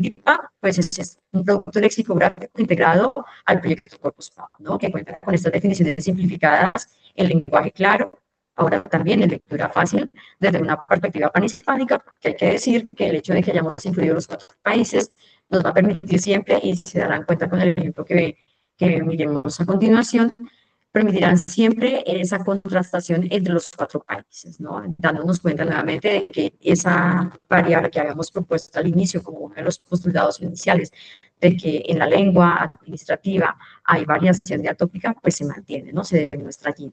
DeepApp, pues es un producto lexicográfico integrado al proyecto Corpus PAP, ¿no? Que cuenta con estas definiciones simplificadas en lenguaje claro, ahora también en lectura fácil, desde una perspectiva panhispánica, que hay que decir que el hecho de que hayamos incluido los 4 países nos va a permitir siempre, y se darán cuenta con el ejemplo que miremos a continuación, permitirán siempre esa contrastación entre los 4 países, ¿no? Dándonos cuenta nuevamente de que esa variable que habíamos propuesto al inicio como uno de los postulados iniciales, de que en la lengua administrativa hay variación diatópica, pues se mantiene, ¿no? Se demuestra allí.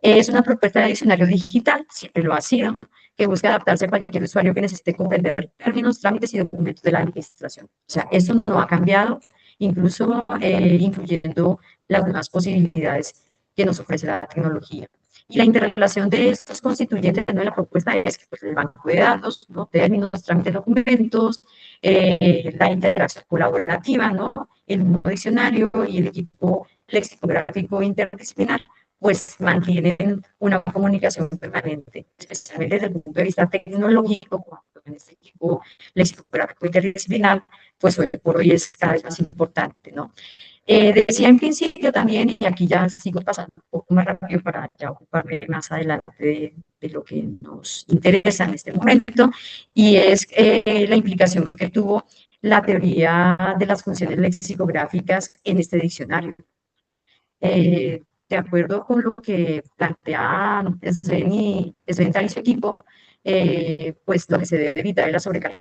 Es una propuesta de diccionario digital, siempre lo ha sido, que busca adaptarse a cualquier usuario que necesite comprender términos, trámites y documentos de la administración. O sea, eso no ha cambiado, incluso incluyendo las nuevas posibilidades que nos ofrece la tecnología. Y la interrelación de estos constituyentes de la propuesta es que pues, el banco de datos, ¿no? Términos, trámites, documentos, la interacción colaborativa, ¿no? El nuevo diccionario y el equipo lexicográfico interdisciplinar pues mantienen una comunicación permanente, especialmente desde el punto de vista tecnológico, cuando en este equipo lexicográfico interdisciplinar, pues hoy por hoy es cada vez más importante, ¿no? Decía en principio también, y aquí ya sigo pasando un poco más rápido para ya ocuparme más adelante de lo que nos interesa en este momento, y es la implicación que tuvo la teoría de las funciones lexicográficas en este diccionario. De acuerdo con lo que plantea Sven y su equipo, pues lo que se debe evitar es la sobrecarga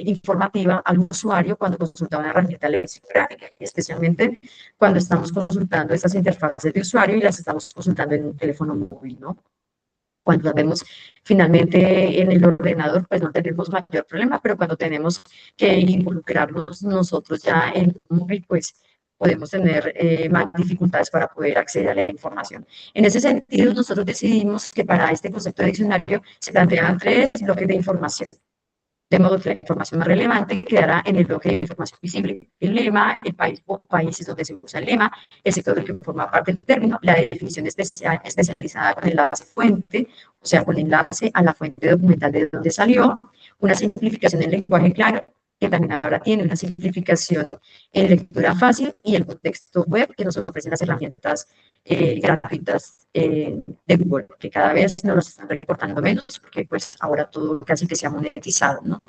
informativa al usuario cuando consulta una herramienta lexicográfica, especialmente cuando estamos consultando estas interfaces de usuario y las estamos consultando en un teléfono móvil, ¿no? Cuando las vemos finalmente en el ordenador, pues no tenemos mayor problema, pero cuando tenemos que involucrarnos nosotros ya en un móvil, pues podemos tener más dificultades para poder acceder a la información. En ese sentido, nosotros decidimos que para este concepto de diccionario se plantean 3 bloques de información, de modo que la información más relevante quedará en el bloque de información visible. El lema, el país o países donde se usa el lema, el sector del que forma parte del término, la definición especializada con enlace fuente, o sea, con enlace a la fuente documental de donde salió, una simplificación en lenguaje claro, que también ahora tiene una simplificación en lectura fácil, y el contexto web que nos ofrecen las herramientas gratuitas de Google, que cada vez nos los están reportando menos, porque pues ahora todo casi que se ha monetizado, ¿no?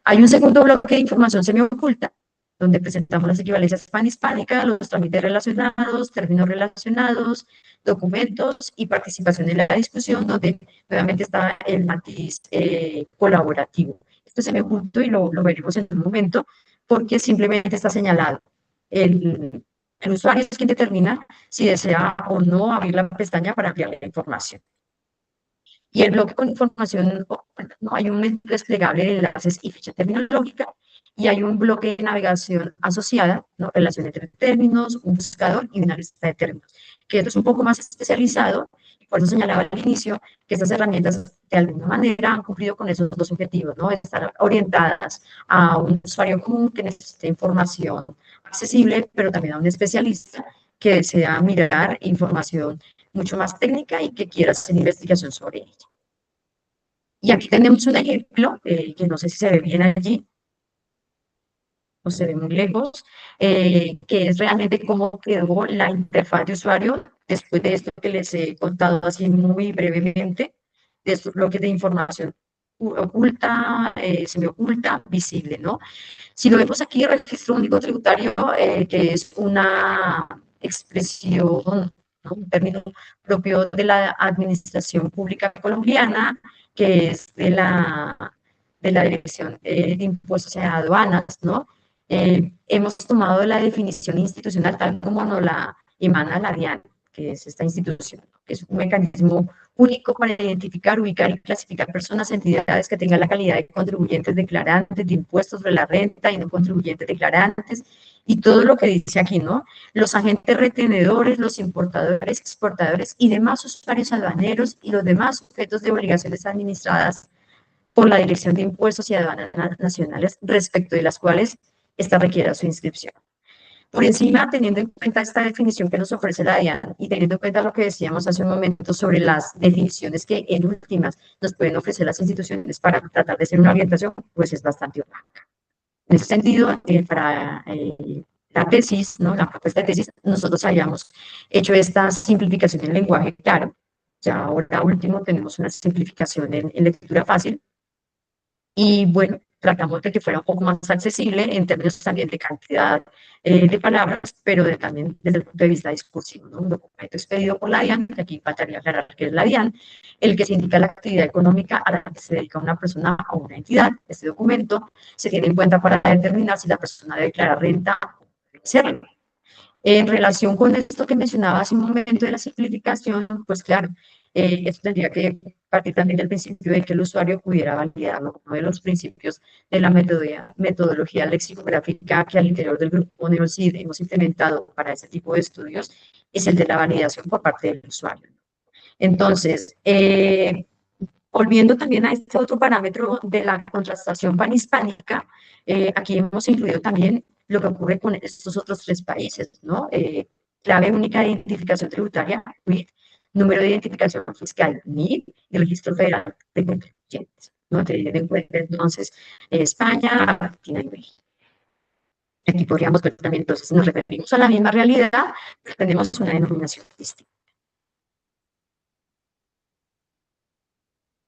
Hay un segundo bloque de información semioculta, donde presentamos las equivalencias panhispánicas, los trámites relacionados, términos relacionados, documentos y participación en la discusión, donde nuevamente está el matiz colaborativo. Esto es semioculto y lo veremos en un momento, porque simplemente está señalado. El usuario es quien determina si desea o no abrir la pestaña para ampliar la información. Y el bloque con información, no hay un desplegable de enlaces y ficha terminológica, y hay un bloque de navegación asociada, ¿no? Relación entre términos, un buscador y una lista de términos, que esto es un poco más especializado, por eso señalaba al inicio que estas herramientas de alguna manera han cumplido con esos 2 objetivos, ¿no? Estar orientadas a un usuario común que necesite información accesible, pero también a un especialista que desea mirar información mucho más técnica y que quiera hacer investigación sobre ella. Y aquí tenemos un ejemplo, que no sé si se ve bien allí, o se ve muy lejos, que es realmente cómo quedó la interfaz de usuario después de esto que les he contado así muy brevemente, de estos bloques de información oculta, semioculta, visible, ¿no? Si lo vemos aquí, registro único tributario, que es una expresión, ¿no? Un término propio de la administración pública colombiana, que es de la Dirección de Impuestos y Aduanas, ¿no? Hemos tomado la definición institucional tal como nos la emana la DIAN, que es esta institución, que es un mecanismo único para identificar, ubicar y clasificar personas, entidades que tengan la calidad de contribuyentes declarantes de impuestos sobre la renta y no contribuyentes declarantes, y todo lo que dice aquí, ¿no? Los agentes retenedores, los importadores, exportadores y demás usuarios aduaneros y los demás sujetos de obligaciones administradas por la Dirección de Impuestos y Aduanas Nacionales, respecto de las cuales esta requiera su inscripción. Por encima, teniendo en cuenta esta definición que nos ofrece la DIAN y teniendo en cuenta lo que decíamos hace un momento sobre las definiciones que en últimas nos pueden ofrecer las instituciones para tratar de hacer una orientación, pues es bastante opaca. En ese sentido, para la tesis, ¿no? La propuesta de tesis, nosotros habíamos hecho esta simplificación en lenguaje claro. Ya ahora último tenemos una simplificación en lectura fácil. Y bueno, tratamos de que fuera un poco más accesible en términos también de cantidad de palabras, pero también desde el punto de vista discursivo, ¿no? Un documento expedido por la DIAN, que aquí faltaría aclarar que es la DIAN, el que se indica la actividad económica a la que se dedica una persona o una entidad. Este documento se tiene en cuenta para determinar si la persona debe declarar renta o debe hacerlo. En relación con esto que mencionaba hace un momento de la simplificación, pues claro, esto tendría que partir también del principio de que el usuario pudiera validarlo. Uno de los principios de la metodología lexicográfica que al interior del grupo NeoCID hemos implementado para este tipo de estudios es el de la validación por parte del usuario. Entonces, volviendo también a este otro parámetro de la contrastación panhispánica, aquí hemos incluido también lo que ocurre con estos otros tres países, ¿no? Clave única de identificación tributaria, WIT, número de identificación fiscal, NIF, y registro federal de contribuyentes, ¿no? Teniendo en cuenta entonces España, Argentina y México. Aquí podríamos ver también, entonces, nos referimos a la misma realidad, pero tenemos una denominación distinta.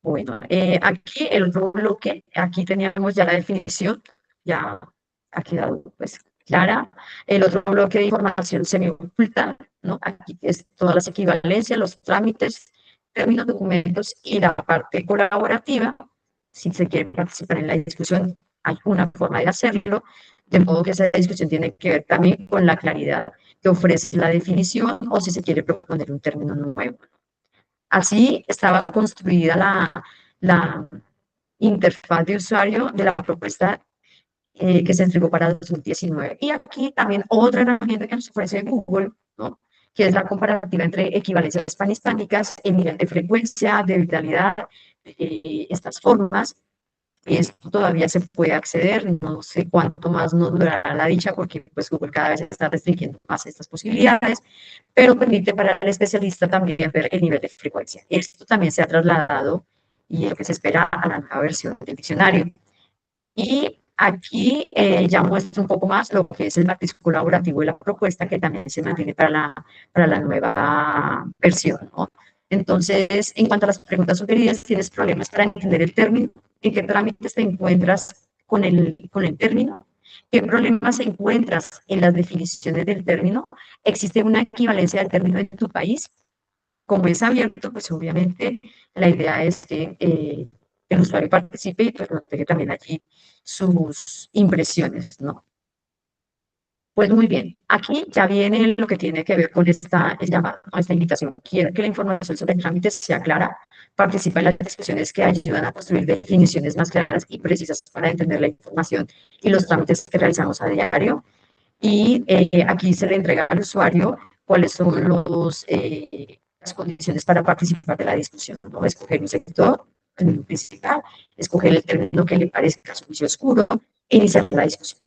Bueno, aquí el otro bloque, aquí teníamos ya la definición, ya ha quedado pues clara. El otro bloque de información semioculta, ¿no? Aquí es todas las equivalencias, los trámites, términos, documentos y la parte colaborativa. Si se quiere participar en la discusión, hay una forma de hacerlo, de modo que esa discusión tiene que ver también con la claridad que ofrece la definición o si se quiere proponer un término nuevo. Así estaba construida la interfaz de usuario de la propuesta que se entregó para 2019. Y aquí también otra herramienta que nos ofrece Google, ¿no? Que es la comparativa entre equivalencias panhispánicas, el nivel de frecuencia, de vitalidad, estas formas. Esto todavía se puede acceder, no sé cuánto más nos durará la dicha, porque pues Google cada vez está restringiendo más estas posibilidades, pero permite para el especialista también ver el nivel de frecuencia. Esto también se ha trasladado y es lo que se espera a la nueva versión del diccionario. Y aquí ya muestro un poco más lo que es el matriz colaborativo de la propuesta, que también se mantiene para la nueva versión, ¿no? Entonces, en cuanto a las preguntas sugeridas, ¿tienes problemas para entender el término? ¿En qué trámites te encuentras con el término? ¿Qué problemas encuentras en las definiciones del término? ¿Existe una equivalencia del término en tu país? Como es abierto, pues obviamente la idea es que el usuario participe y pues deje también allí sus impresiones, ¿no? Pues muy bien, aquí ya viene lo que tiene que ver con esta llamada, esta invitación. Quiero que la información sobre el trámite sea clara, participa en las discusiones que ayudan a construir definiciones más claras y precisas para entender la información y los trámites que realizamos a diario. Y aquí se le entrega al usuario cuáles son las condiciones para participar de la discusión, ¿no? Escoger un sector principal, escoger el término que le parezca sucio oscuro e iniciar la discusión.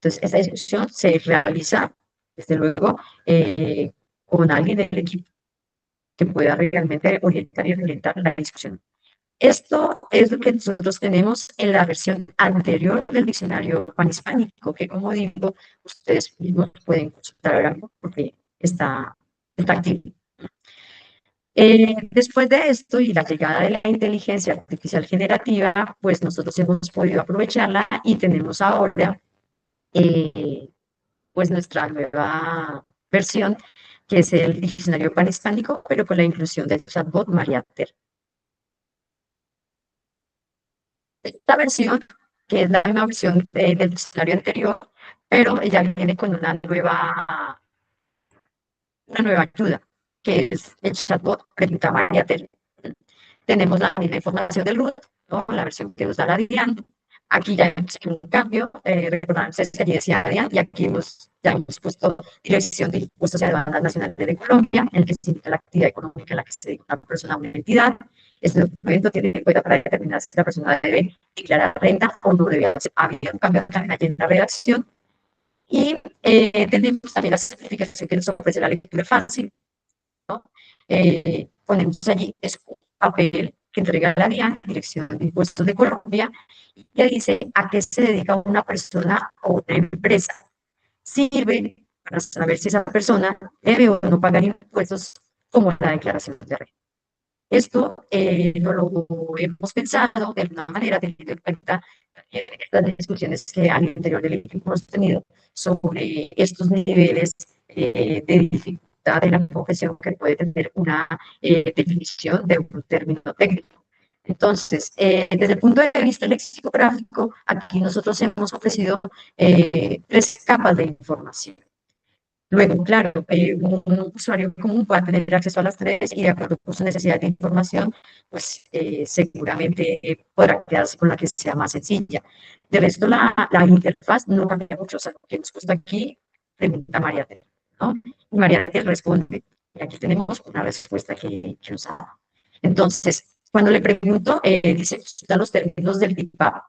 Entonces, esta discusión se realiza, desde luego, con alguien del equipo que pueda realmente orientar y orientar la discusión. Esto es lo que nosotros tenemos en la versión anterior del diccionario panhispánico, que como digo, ustedes mismos pueden consultar ahora porque está activo. Después de esto y la llegada de la inteligencia artificial generativa, pues nosotros hemos podido aprovecharla y tenemos ahora pues nuestra nueva versión, que es el diccionario panhispánico, pero con la inclusión del chatbot Mariater. Esta versión, que es la misma versión del diccionario anterior, pero ella viene con una nueva ayuda, que es el chatbot Pregunta Mariater. Tenemos la misma información del root, ¿no? La versión que nos da la DIAN. Aquí ya hemos hecho un cambio, recordarse que decía DIAN, y aquí ya hemos puesto Dirección de Impuestos y Aduanas Nacionales de Colombia, en el que se indica la actividad económica en la que se dedica una persona o una entidad. Este documento tiene en cuenta para determinar si la persona debe declarar renta o no debe hacer. Había un cambio también allí en la redacción. Y tenemos también la certificación que nos ofrece la lectura fácil, ¿no? Ponemos allí, es un papel que entrega la DIAN, Dirección de Impuestos de Colombia, y dice a qué se dedica una persona o una empresa. Sirve para saber si esa persona debe o no pagar impuestos, como la declaración de renta. Esto no lo hemos pensado de alguna manera, teniendo en cuenta las discusiones que al interior del equipo hemos tenido sobre estos niveles de dificultad de la profesión que puede tener una definición de un término técnico. Entonces, desde el punto de vista lexicográfico, aquí nosotros hemos ofrecido 3 capas de información. Luego, claro, un usuario común pueda tener acceso a las 3 y de acuerdo con su necesidad de información, pues seguramente podrá quedarse con la que sea más sencilla. De resto, la interfaz no cambia mucho. O sea, lo que nos gusta aquí, pregunta María Tel, ¿no? Y María Tel responde. Y aquí tenemos una respuesta que nos da. Entonces, cuando le pregunto, dice, dan los términos del DIPAP.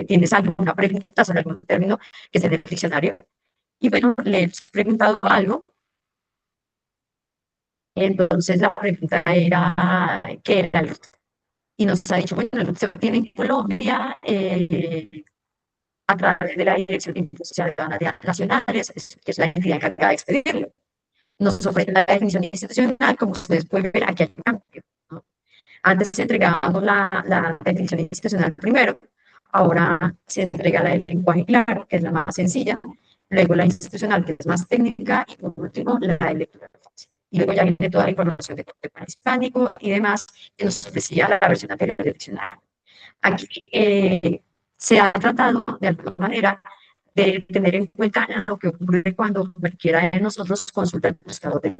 ¿Tienes alguna pregunta sobre algún término que esté en el diccionario? Y bueno, le he preguntado algo. Entonces la pregunta era, ¿qué era el LUT? Y nos ha dicho, bueno, el LUT se obtiene en Colombia a través de la Dirección de Impuestos y Aduanas Nacionales, que es la entidad encargada de expedirlo. Nos ofrece la definición institucional, como ustedes pueden ver, aquí hay un cambio, ¿no? Antes entregábamos la definición institucional primero, ahora se entrega la del lenguaje claro, que es la más sencilla, luego la institucional, que es más técnica, y por último la de lectura fácil. Y luego ya viene toda la información de tema hispánico y demás que nos ofrecía la versión anterior del diccionario. Aquí se ha tratado de alguna manera de tener en cuenta lo que ocurre cuando cualquiera de nosotros consulta el buscador de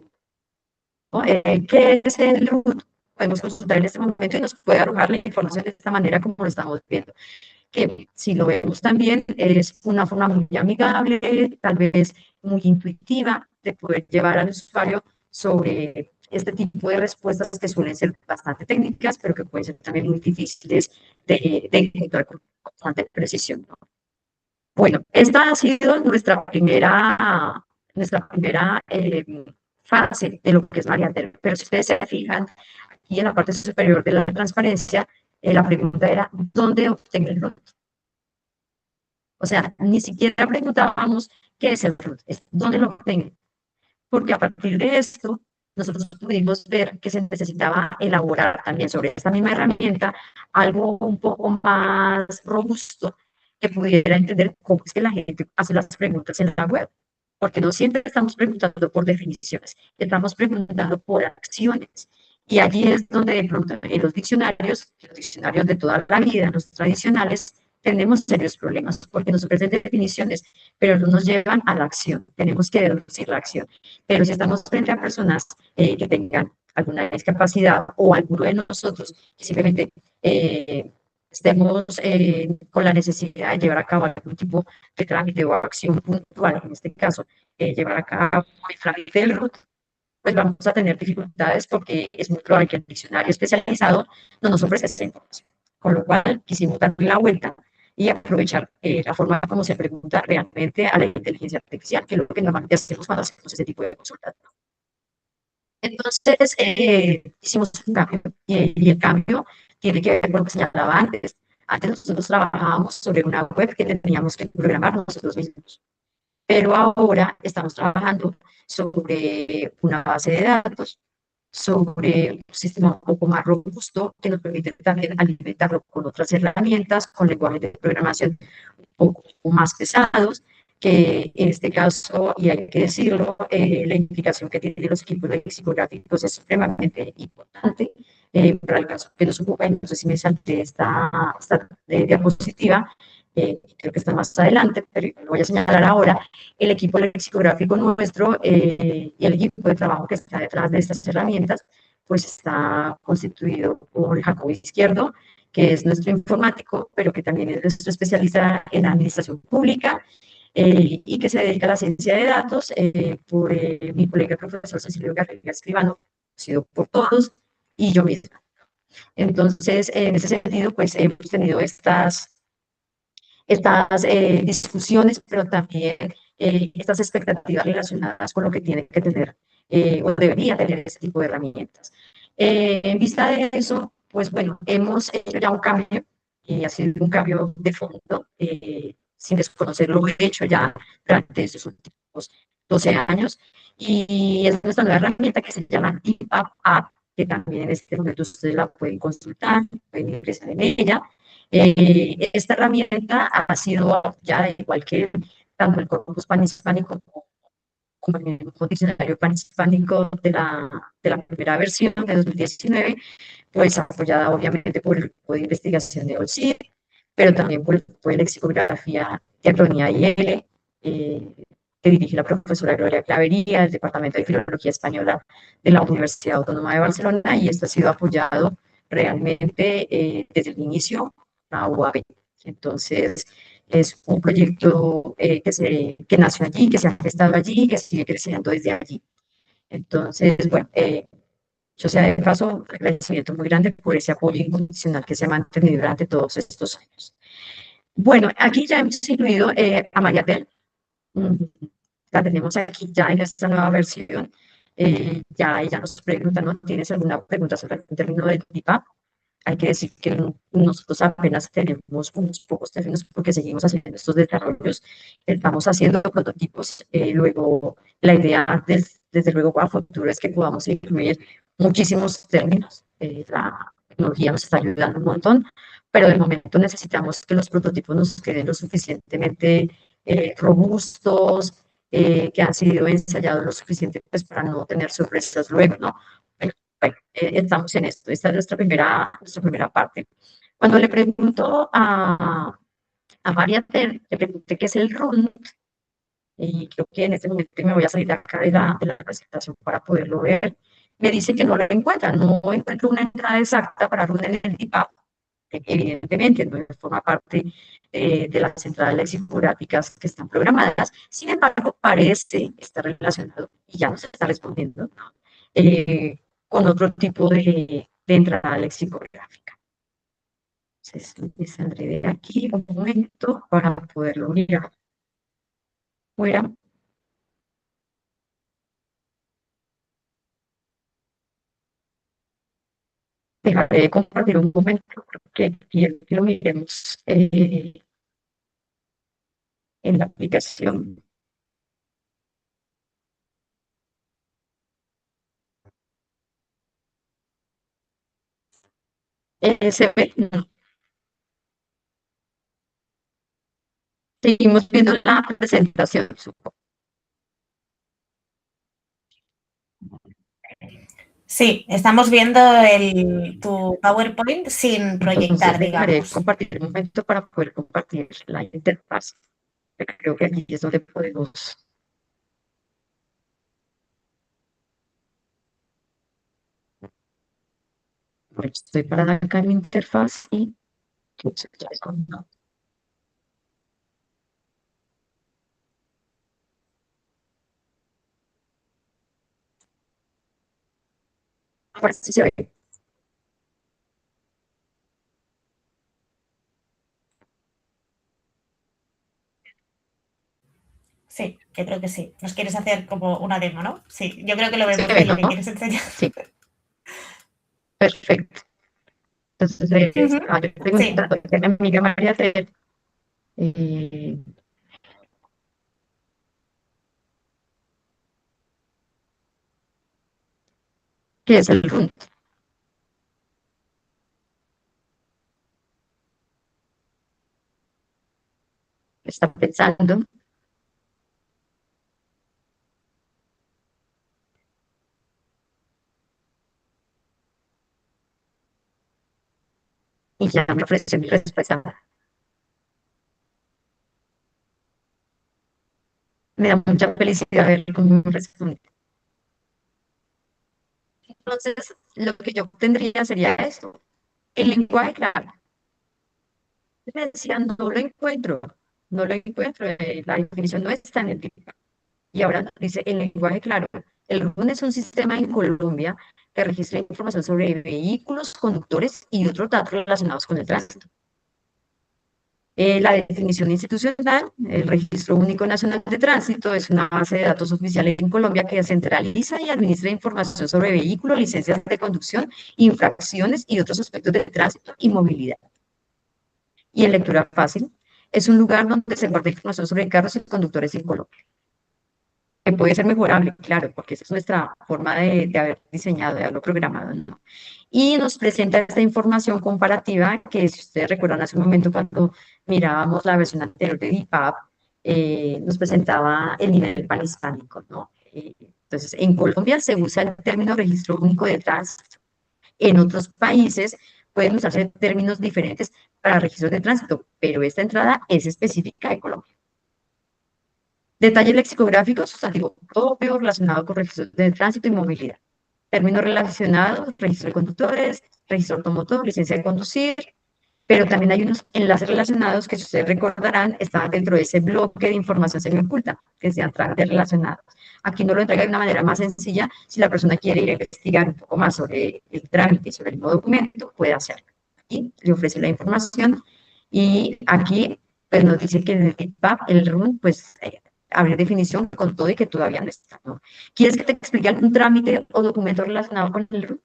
¿qué es el root? Podemos consultar en este momento y nos puede arrojar la información de esta manera como lo estamos viendo. Que si lo vemos también es una forma muy amigable, tal vez muy intuitiva de poder llevar al usuario sobre este tipo de respuestas que suelen ser bastante técnicas, pero que pueden ser también muy difíciles de encontrar con bastante precisión, ¿no? Bueno, esta ha sido nuestra primera fase de lo que es Mariater, pero si ustedes se fijan, aquí en la parte superior de la transparencia, la pregunta era, ¿dónde obtengo el ROT? O sea, ni siquiera preguntábamos qué es el ROT, es dónde lo obtengo. Porque a partir de esto, nosotros pudimos ver que se necesitaba elaborar también sobre esta misma herramienta algo un poco más robusto que pudiera entender cómo es que la gente hace las preguntas en la web. Porque no siempre estamos preguntando por definiciones, estamos preguntando por acciones. Y allí es donde de pronto en los diccionarios de toda la vida, los tradicionales, tenemos serios problemas porque nos ofrecen definiciones, pero no nos llevan a la acción. Tenemos que deducir la acción. Pero si estamos frente a personas que tengan alguna discapacidad o alguno de nosotros que simplemente estemos con la necesidad de llevar a cabo algún tipo de trámite o acción puntual, en este caso, llevar a cabo el trámite del RUT, pues vamos a tener dificultades porque es muy probable que el diccionario especializado no nos ofrezca esta información. Con lo cual, quisimos darle la vuelta y aprovechar la forma como se pregunta realmente a la inteligencia artificial, que es lo que normalmente hacemos cuando hacemos ese tipo de consultas. Entonces, hicimos un cambio y el cambio tiene que ver con lo que señalaba antes. Antes nosotros trabajábamos sobre una web que teníamos que programar nosotros mismos, pero ahora estamos trabajando sobre una base de datos, sobre un sistema un poco más robusto que nos permite también alimentarlo con otras herramientas, con lenguajes de programación un poco más pesados, que en este caso, y hay que decirlo, la implicación que tienen los equipos lexicográficos es supremamente importante. Para el caso que nos ocupa, no sé si me salté esta diapositiva, creo que está más adelante, pero lo voy a señalar ahora. El equipo lexicográfico nuestro y el equipo de trabajo que está detrás de estas herramientas, pues está constituido por Jacobo Izquierdo, que es nuestro informático, pero que también es nuestro especialista en administración pública y que se dedica a la ciencia de datos, por mi colega el profesor Cecilio Garriga Escribano, conocido por todos, y yo misma. Entonces, en ese sentido, pues hemos tenido estas discusiones, pero también estas expectativas relacionadas con lo que tiene que tener o debería tener este tipo de herramientas. En vista de eso, pues bueno, hemos hecho ya un cambio, y ha sido un cambio de fondo, sin desconocer lo hecho ya durante estos últimos 12 años, y es nuestra nueva herramienta que se llama DeepUp App, que también en este momento ustedes la pueden consultar, pueden ingresar en ella. Esta herramienta ha sido ya igual que tanto el corpus panhispánico como el mismo diccionario panhispánico de la primera versión de 2019, pues apoyada obviamente por el grupo de investigación de OLCID, pero también por el grupo de lexicografía de Acronía IL, que dirige la profesora Gloria Clavería, del Departamento de Filología Española de la Universidad Autónoma de Barcelona, y esto ha sido apoyado realmente desde el inicio a UAB. Entonces, es un proyecto que nació allí, que se ha gestado allí, que sigue creciendo desde allí. Entonces, bueno, yo sea de paso, un agradecimiento muy grande por ese apoyo incondicional que se ha mantenido durante todos estos años. Bueno, aquí ya hemos incluido a María Del. La tenemos aquí ya en esta nueva versión. Ya ella nos pregunta, ¿no? ¿Tienes alguna pregunta sobre el término del DIPA? Hay que decir que nosotros apenas tenemos unos pocos términos porque seguimos haciendo estos desarrollos, estamos haciendo prototipos, luego la idea desde luego para el futuro es que podamos incluir muchísimos términos, la tecnología nos está ayudando un montón, pero de momento necesitamos que los prototipos nos queden lo suficientemente robustos, que han sido ensayados lo suficiente pues, para no tener sorpresas luego, ¿no? Bueno, estamos en esto. Esta es nuestra primera parte. Cuando le pregunto a María, le pregunté qué es el RUN, y creo que en este momento me voy a salir de acá de la presentación para poderlo ver. Me dice que no lo encuentra, no encuentro una entrada exacta para RUN en el DIPAP. Evidentemente, no forma parte de las entradas lexicográficas que están programadas, sin embargo, parece estar relacionado, y ya nos está respondiendo, eh, con otro tipo de entrada lexicográfica. Entonces, me saldré de aquí un momento para poderlo mirar. Fuera. Dejaré de compartir un momento porque quiero que lo miremos en la aplicación. Se ve, no. Seguimos viendo la presentación, supongo. Sí, estamos viendo tu PowerPoint sin Entonces proyectar, dejaré digamos. compartir un momento para poder compartir la interfaz. Creo que aquí es donde podemos. Bueno, estoy parada acá en mi interfaz y ahora sí se ve. Sí, yo creo que sí. Nos quieres hacer como una demo, ¿no? Sí, yo creo que lo Se vemos ve, bien lo que ¿no? quieres enseñar. Sí, perfecto. Entonces, estaba yo Sí, preguntando a mi amiga María Tere, eh, ¿qué es el RUN? Está pensando y ya me ofreció mi respuesta. Me da mucha felicidad ver cómo me responde. Entonces, lo que yo tendría sería esto, el lenguaje claro. Me decía, no lo encuentro, no lo encuentro, la definición no está en el título. Y ahora dice, el lenguaje claro. El RUN es un sistema en Colombia que registra información sobre vehículos, conductores y otros datos relacionados con el tránsito. La definición institucional, el Registro Único Nacional de Tránsito, es una base de datos oficial en Colombia que centraliza y administra información sobre vehículos, licencias de conducción, infracciones y otros aspectos de tránsito y movilidad. Y en lectura fácil, es un lugar donde se guarda información sobre carros y conductores en Colombia. Que puede ser mejorable, claro, porque esa es nuestra forma de haber diseñado, de haberlo programado, ¿no? Y nos presenta esta información comparativa que, si ustedes recuerdan hace un momento cuando mirábamos la versión anterior de DIPAP, nos presentaba el nivel panhispánico, ¿no? Entonces, en Colombia se usa el término registro único de tránsito. En otros países pueden usarse términos diferentes para registros de tránsito, pero esta entrada es específica de Colombia. Detalle lexicográfico, sustantivo propio relacionado con registros de tránsito y movilidad. Términos relacionados, registro de conductores, registro automotor, licencia de conducir, pero también hay unos enlaces relacionados que, si ustedes recordarán, estaban dentro de ese bloque de información semioculta, que se trámites relacionados. Aquí nos lo entrega de una manera más sencilla. Si la persona quiere ir a investigar un poco más sobre el trámite, sobre el nuevo documento, puede hacerlo. Aquí le ofrece la información y aquí pues, nos dice que en el DIPAP, el RUN, pues abrir definición con todo y que todavía no está, ¿no? ¿Quieres que te explique algún trámite o documento relacionado con el RUT?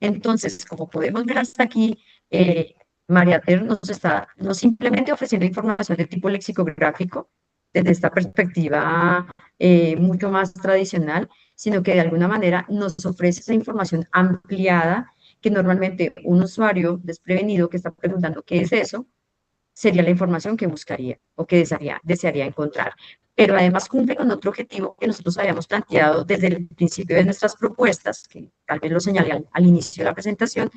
Entonces, como podemos ver hasta aquí, María Ter no simplemente ofreciendo información de tipo lexicográfico, desde esta perspectiva mucho más tradicional, sino que de alguna manera nos ofrece esa información ampliada que normalmente un usuario desprevenido que está preguntando qué es eso, sería la información que buscaría o que desearía encontrar. Pero además cumple con otro objetivo que nosotros habíamos planteado desde el principio de nuestras propuestas, que tal vez lo señalé al inicio de la presentación,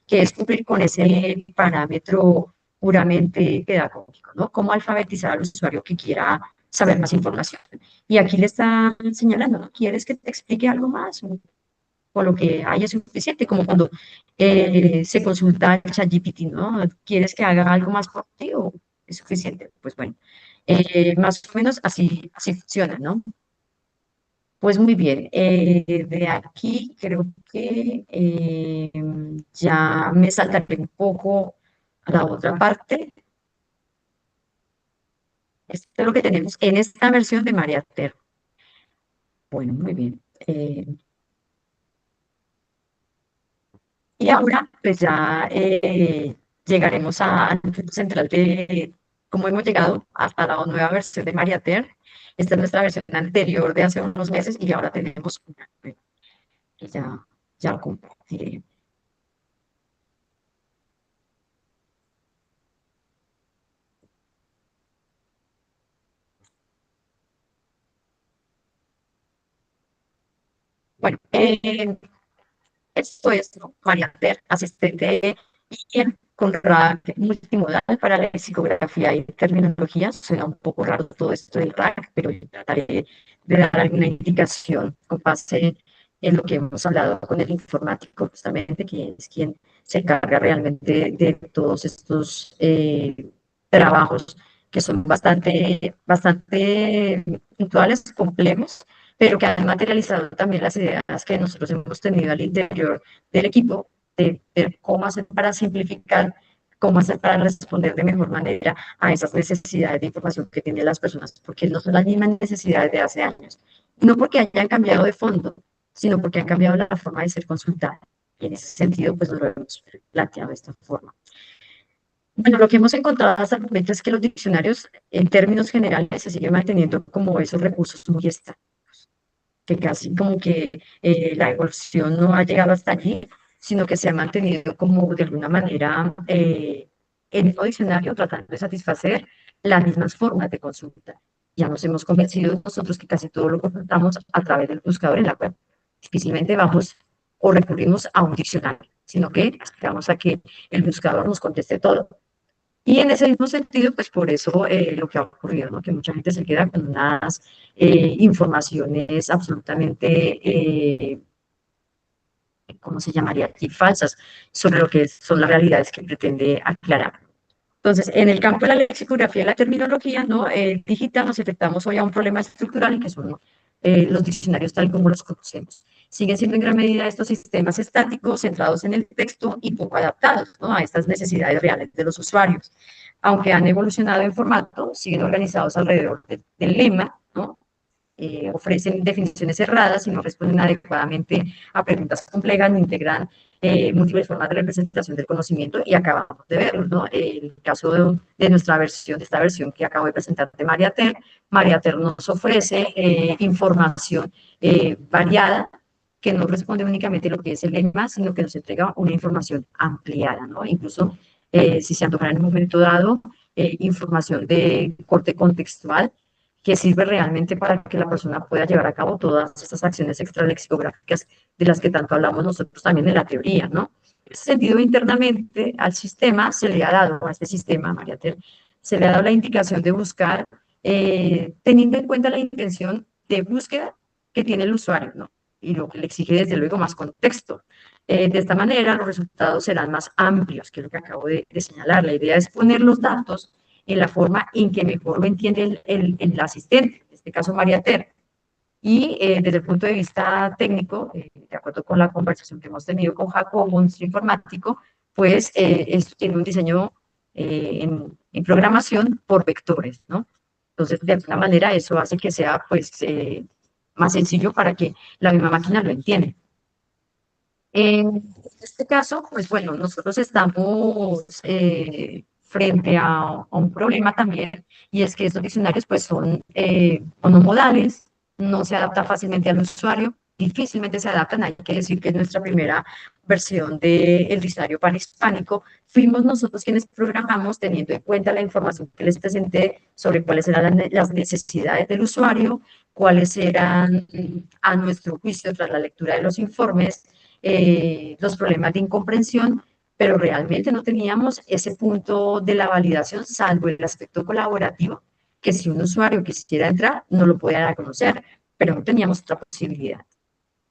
que es cumplir con ese parámetro puramente pedagógico, ¿no? Cómo alfabetizar al usuario que quiera saber más información. Y aquí le está señalando, ¿no? ¿Quieres que te explique algo más? O lo que hay es suficiente, como cuando se consulta el ChatGPT, ¿no? ¿Quieres que haga algo más por ti o es suficiente? Pues bueno, más o menos así funciona, ¿no? Pues muy bien, de aquí creo que ya me saltaré un poco a la otra parte. Esto es lo que tenemos en esta versión de María Ter. Bueno, muy bien. Y ahora, pues ya llegaremos al punto central de cómo hemos llegado hasta la nueva versión de Mariater. Esta es nuestra versión anterior de hace unos meses y ahora tenemos una que ya compartiré. Bueno, esto es, ¿no? Mariater, asistente con RAG multimodal para la lexicografía y terminología. Suena un poco raro todo esto del RAG, pero yo trataré de dar alguna indicación con base en lo que hemos hablado con el informático, justamente, que es quien se encarga realmente de todos estos trabajos que son bastante puntuales, complejos, pero que han materializado también las ideas que nosotros hemos tenido al interior del equipo de ver cómo hacer para simplificar, cómo hacer para responder de mejor manera a esas necesidades de información que tienen las personas, porque no son las mismas necesidades de hace años. No porque hayan cambiado de fondo, sino porque han cambiado la forma de ser consultada. Y en ese sentido, pues lo hemos planteado de esta forma. Bueno, lo que hemos encontrado hasta el momento es que los diccionarios, en términos generales, se siguen manteniendo como esos recursos muy estáticos, que casi como que la evolución no ha llegado hasta allí, sino que se ha mantenido como de alguna manera el mismo diccionario tratando de satisfacer las mismas formas de consulta. Ya nos hemos convencido nosotros que casi todo lo consultamos a través del buscador en la web. Difícilmente vamos o recurrimos a un diccionario, sino que esperamos a que el buscador nos conteste todo. Y en ese mismo sentido, pues por eso lo que ha ocurrido, ¿no? Que mucha gente se queda con unas informaciones absolutamente, ¿cómo se llamaría aquí? Falsas sobre lo que son las realidades que pretende aclarar. Entonces, en el campo de la lexicografía y la terminología, ¿no? Digital nos enfrentamos hoy a un problema estructural que son los diccionarios tal como los conocemos. siguen siendo en gran medida estos sistemas estáticos centrados en el texto y poco adaptados, ¿no?, a estas necesidades reales de los usuarios. Aunque han evolucionado en formato, siguen organizados alrededor del lema, ¿no? Ofrecen definiciones cerradas y no responden adecuadamente a preguntas complejas, no integran múltiples formas de representación del conocimiento, y acabamos de verlo, ¿no? El caso de nuestra versión, de esta versión que acabo de presentar de Mariater nos ofrece información variada, que no responde únicamente a lo que es el lema, sino que nos entrega una información ampliada, ¿no? Incluso si se antoja en un momento dado, información de corte contextual, que sirve realmente para que la persona pueda llevar a cabo todas estas acciones extralexicográficas de las que tanto hablamos nosotros también en la teoría, ¿no? En ese sentido, internamente al sistema se le ha dado, a este sistema, Mariater, se le ha dado la indicación de buscar, teniendo en cuenta la intención de búsqueda que tiene el usuario, ¿no? Y lo que le exige, desde luego, más contexto. De esta manera, los resultados serán más amplios, que es lo que acabo de señalar. La idea es poner los datos en la forma en que mejor lo entiende el asistente, en este caso Mariater. Y desde el punto de vista técnico, de acuerdo con la conversación que hemos tenido con Jacobo, nuestro informático, pues tiene un diseño en programación por vectores, ¿no? Entonces, de alguna manera, eso hace que sea, pues, más sencillo para que la misma máquina lo entienda. En este caso, pues bueno, nosotros estamos frente a un problema también, y es que estos diccionarios pues son monomodales, no se adaptan fácilmente al usuario, difícilmente se adaptan. Hay que decir que en nuestra primera versión del diccionario panhispánico fuimos nosotros quienes programamos, teniendo en cuenta la información que les presenté sobre cuáles eran las necesidades del usuario, cuáles eran, a nuestro juicio, tras la lectura de los informes, los problemas de incomprensión, pero realmente no teníamos ese punto de la validación, salvo el aspecto colaborativo, que si un usuario quisiera entrar, no lo podía dar a conocer, pero no teníamos otra posibilidad,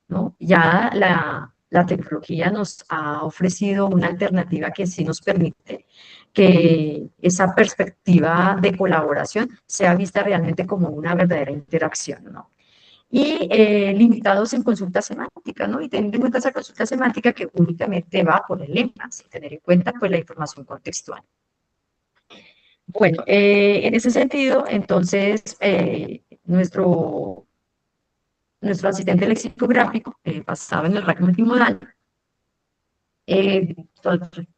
¿no? Ya la tecnología nos ha ofrecido una alternativa que sí nos permite que esa perspectiva de colaboración sea vista realmente como una verdadera interacción, ¿no? Y limitados en consulta semántica, ¿no? Y teniendo en cuenta esa consulta semántica que únicamente va por el lema, sin tener en cuenta pues la información contextual. Bueno, en ese sentido, entonces, nuestro asistente lexicográfico, basado en el RAC multimodal,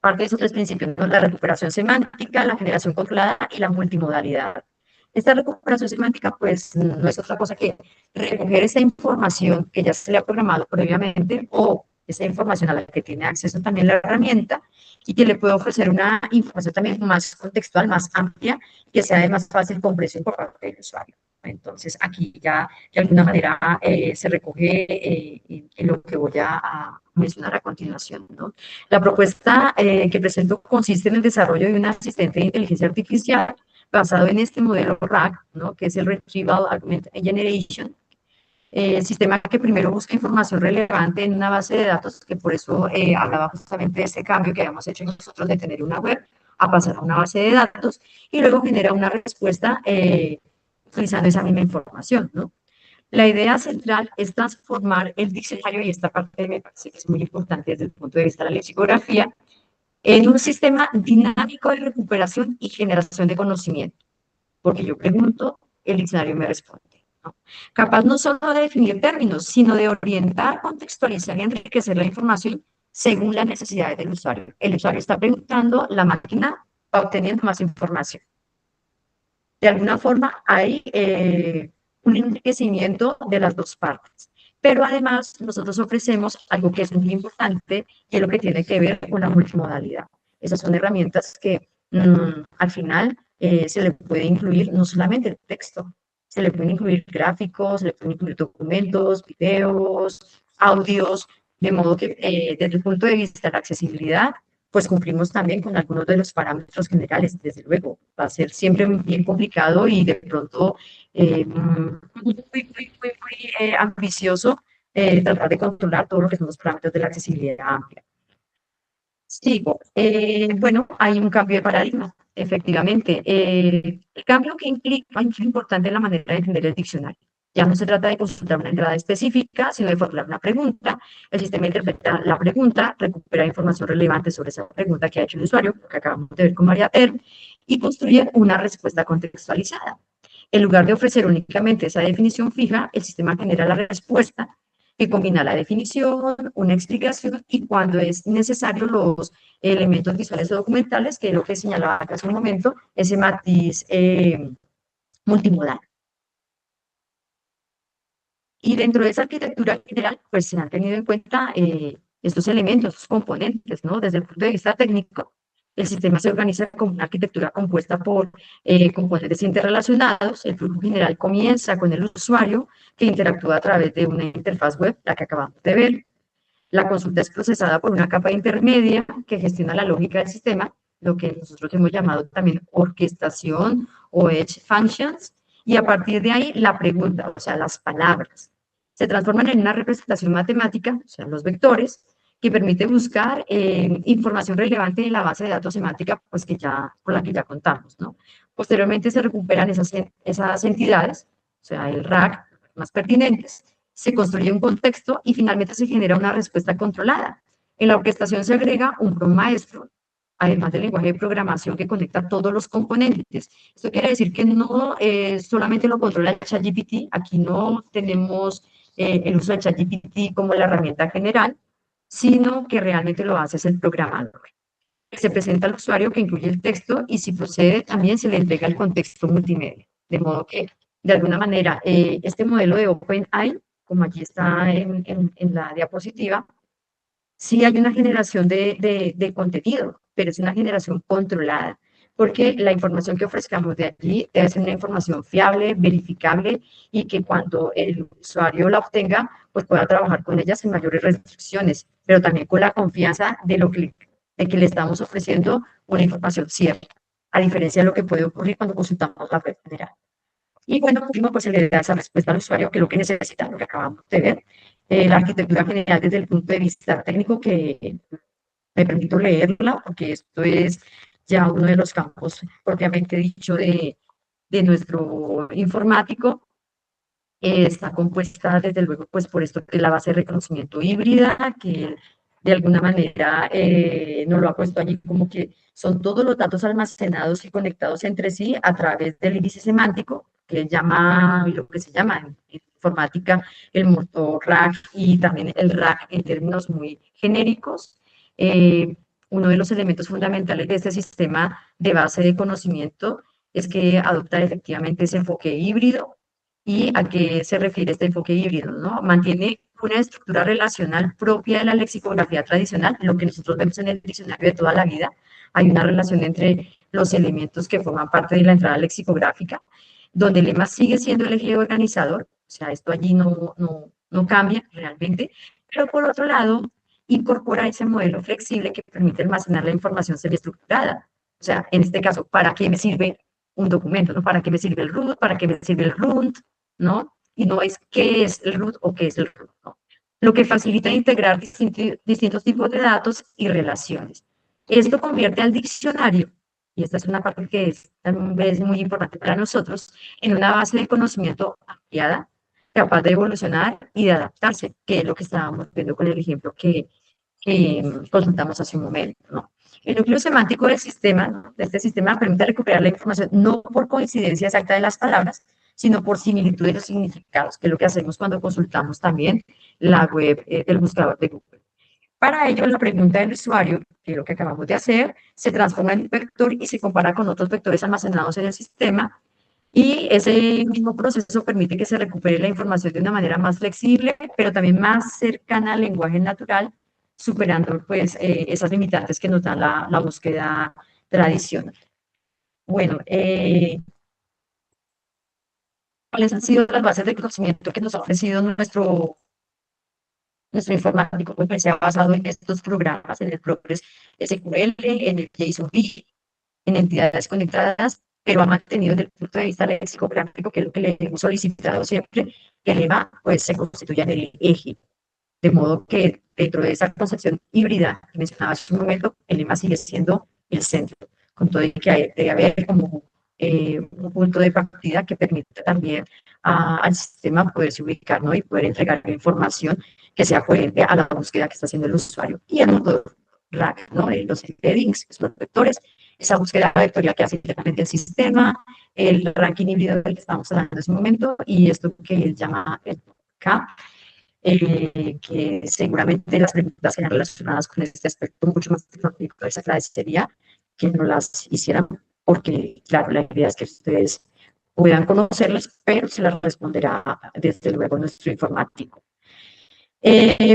parte de esos tres principios, ¿no? La recuperación semántica, la generación controlada y la multimodalidad. Esta recuperación semántica, pues, no es otra cosa que recoger esa información que ya se le ha programado previamente, o esa información a la que tiene acceso también la herramienta, y que le puede ofrecer una información también más contextual, más amplia, que sea de más fácil comprensión por parte del usuario. Entonces, aquí ya de alguna manera se recoge en lo que voy a mencionar a continuación, ¿no? La propuesta que presento consiste en el desarrollo de un asistente de inteligencia artificial basado en este modelo RAG, ¿no?, que es el Retrieval Augmented Generation, sistema que primero busca información relevante en una base de datos, que por eso hablaba justamente de ese cambio que habíamos hecho nosotros de tener una web a pasar a una base de datos, y luego genera una respuesta utilizando esa misma información, ¿no? La idea central es transformar el diccionario, y esta parte me parece que es muy importante desde el punto de vista de la lexicografía, en un sistema dinámico de recuperación y generación de conocimiento. Porque yo pregunto, el diccionario me responde, ¿no? Capaz no solo de definir términos, sino de orientar, contextualizar y enriquecer la información según las necesidades del usuario. El usuario está preguntando, la máquina va obteniendo más información. De alguna forma hay un enriquecimiento de las dos partes. Pero además nosotros ofrecemos algo que es muy importante, que es lo que tiene que ver con la multimodalidad. Esas son herramientas que al final se le puede incluir no solamente el texto, se le pueden incluir gráficos, se le pueden incluir documentos, videos, audios, de modo que desde el punto de vista de la accesibilidad, pues cumplimos también con algunos de los parámetros generales. Desde luego, va a ser siempre bien complicado y de pronto muy ambicioso tratar de controlar todo lo que son los parámetros de la accesibilidad amplia. Sigo. Bueno, hay un cambio de paradigma, efectivamente. El cambio que implica es importante en la manera de entender el diccionario. Ya no se trata de consultar una entrada específica, sino de formular una pregunta. El sistema interpreta la pregunta, recupera información relevante sobre esa pregunta que ha hecho el usuario, lo que acabamos de ver con María Term, y construye una respuesta contextualizada. En lugar de ofrecer únicamente esa definición fija, el sistema genera la respuesta que combina la definición, una explicación y cuando es necesario los elementos visuales o documentales, que es lo que señalaba acá hace un momento, ese matiz multimodal. Y dentro de esa arquitectura general, pues se han tenido en cuenta estos elementos, estos componentes, ¿no? Desde el punto de vista técnico, el sistema se organiza como una arquitectura compuesta por componentes interrelacionados. El flujo general comienza con el usuario que interactúa a través de una interfaz web, la que acabamos de ver. La consulta es procesada por una capa intermedia que gestiona la lógica del sistema, lo que nosotros hemos llamado también orquestación o edge functions, y a partir de ahí la pregunta, o sea, las palabras, se transforman en una representación matemática, o sea, los vectores, que permite buscar información relevante en la base de datos semántica pues con la que ya contamos, ¿no? Posteriormente se recuperan esas entidades, o sea, el RAG más pertinentes, se construye un contexto y finalmente se genera una respuesta controlada. En la orquestación se agrega un prompt maestro, además del lenguaje de programación que conecta todos los componentes. Esto quiere decir que no solamente lo controla el ChatGPT, aquí no tenemos el uso del ChatGPT como la herramienta general, sino que realmente lo hace es el programador. Se presenta al usuario que incluye el texto y si procede también se le entrega el contexto multimedia. De modo que, de alguna manera, este modelo de OpenAI, como aquí está en la diapositiva, sí hay una generación de contenido, pero es una generación controlada, porque la información que ofrezcamos de allí debe ser una información fiable, verificable y que cuando el usuario la obtenga, pues pueda trabajar con ella sin mayores restricciones, pero también con la confianza de que le estamos ofreciendo una información cierta, a diferencia de lo que puede ocurrir cuando consultamos la web general. Y bueno, por último, pues se le da esa respuesta al usuario, que es lo que necesita, lo que acabamos de ver. La arquitectura general desde el punto de vista técnico, que me permito leerla, porque esto es ya uno de los campos propiamente dicho de nuestro informático. Está compuesta, desde luego, pues por esto que la base de reconocimiento híbrida, que de alguna manera nos lo ha puesto allí como que son todos los datos almacenados y conectados entre sí a través del índice semántico, que llama, lo que se llama en informática el motor RAG y también el RAG en términos muy genéricos. Uno de los elementos fundamentales de este sistema de base de conocimiento es que adopta efectivamente ese enfoque híbrido. ¿Y a qué se refiere este enfoque híbrido? ¿No? Mantiene una estructura relacional propia de la lexicografía tradicional, lo que nosotros vemos en el diccionario de toda la vida. Hay una relación entre los elementos que forman parte de la entrada lexicográfica, donde el lema sigue siendo el eje organizador, o sea, esto allí no cambia realmente, pero por otro lado, incorpora ese modelo flexible que permite almacenar la información semiestructurada. O sea, en este caso, ¿para qué me sirve un documento? ¿No? ¿Para qué me sirve el root? ¿Para qué me sirve el runt? ¿No? Y no es qué es el root o qué es el root, ¿no? Lo que facilita integrar distintos tipos de datos y relaciones. Esto convierte al diccionario, y esta es una parte que es muy importante para nosotros, en una base de conocimiento ampliada, capaz de evolucionar y de adaptarse, que es lo que estábamos viendo con el ejemplo que consultamos hace un momento, ¿no? El núcleo semántico del sistema, ¿no? De este sistema, permite recuperar la información no por coincidencia exacta de las palabras, sino por similitud de los significados, que es lo que hacemos cuando consultamos también la web del buscador de Google. Para ello, la pregunta del usuario, que es lo que acabamos de hacer, se transforma en un vector y se compara con otros vectores almacenados en el sistema. Y ese mismo proceso permite que se recupere la información de una manera más flexible, pero también más cercana al lenguaje natural, superando pues esas limitantes que nos da la búsqueda tradicional. Bueno, ¿cuáles han sido las bases de conocimiento que nos ha ofrecido nuestro informático? Pues se ha basado en estos programas, en el Progress SQL, en el JSON-BG, en entidades conectadas, pero ha mantenido desde el punto de vista lexicográfico, que es lo que le hemos solicitado siempre, que el lema pues, se constituya en el eje. De modo que dentro de esa concepción híbrida que mencionaba hace un momento, el lema sigue siendo el centro, con todo y que debe haber como un punto de partida que permita también al sistema poderse ubicar, ¿no? Y poder entregar información que sea coherente a la búsqueda que está haciendo el usuario. Y el motor RAG, ¿no? Los embeddings, los vectores, esa búsqueda vectorial que hace directamente el sistema, el ranking híbrido del que estamos hablando en ese momento, y esto que él llama el CAP, que seguramente las preguntas serán relacionadas con este aspecto mucho más tecnológico. Les agradecería que no las hicieran, porque, claro, la idea es que ustedes puedan conocerlas, pero se las responderá desde luego nuestro informático.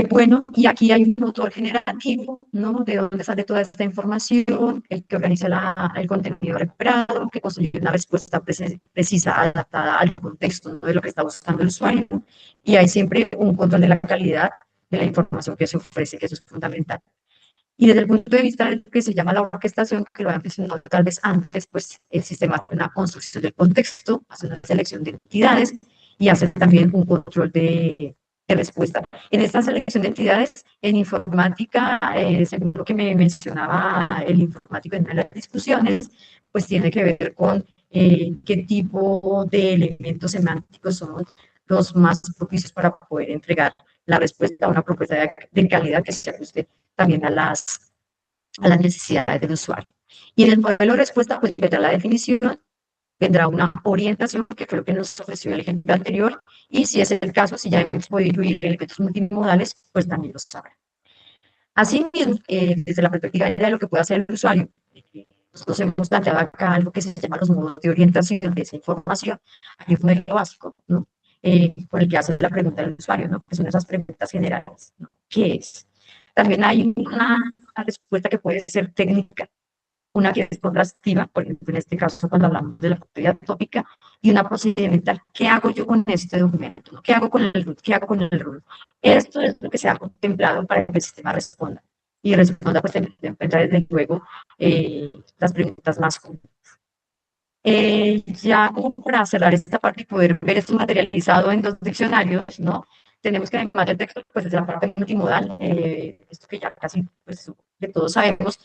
Bueno, y aquí hay un motor generativo, ¿no? De dónde sale toda esta información, el que organiza el contenido recuperado, que construye una respuesta precisa, adaptada al contexto, ¿no? De lo que está buscando el usuario. Y hay siempre un control de la calidad de la información que se ofrece, que eso es fundamental. Y desde el punto de vista de lo que se llama la orquestación, que lo había mencionado tal vez antes, pues el sistema hace una construcción del contexto, hace una selección de entidades y hace también un control de respuesta. En esta selección de entidades, en informática, según lo que me mencionaba el informático en las discusiones, pues tiene que ver con qué tipo de elementos semánticos son los más propicios para poder entregar la respuesta a una propuesta de calidad que se ajuste también a las necesidades del usuario. Y en el modelo de respuesta, pues vendrá la definición, vendrá una orientación, que fue lo que nos ofreció el ejemplo anterior, y si es el caso, si ya hemos podido incluir elementos multimodales, pues también lo sabrá. Asimismo, desde la perspectiva de lo que puede hacer el usuario, nosotros hemos planteado acá algo que se llama los modos de orientación de esa información. Hay un modelo básico, ¿no? Por el que hace la pregunta del usuario, ¿no? Que son esas preguntas generales, ¿no? ¿Qué es? También hay una respuesta que puede ser técnica, una que es contrastiva, por ejemplo, en este caso, cuando hablamos de la propiedad tópica, y una procedimental. ¿Qué hago yo con este documento? ¿No? ¿Qué hago con el root? ¿Qué hago con el rule? Esto es lo que se ha contemplado para que el sistema responda. Y responda, pues, encuentra desde luego las preguntas más comunes. Ya como para cerrar esta parte y poder ver esto materializado en dos diccionarios, ¿no? Tenemos que además del texto, pues es la parte multimodal, esto que ya casi pues, que todos sabemos,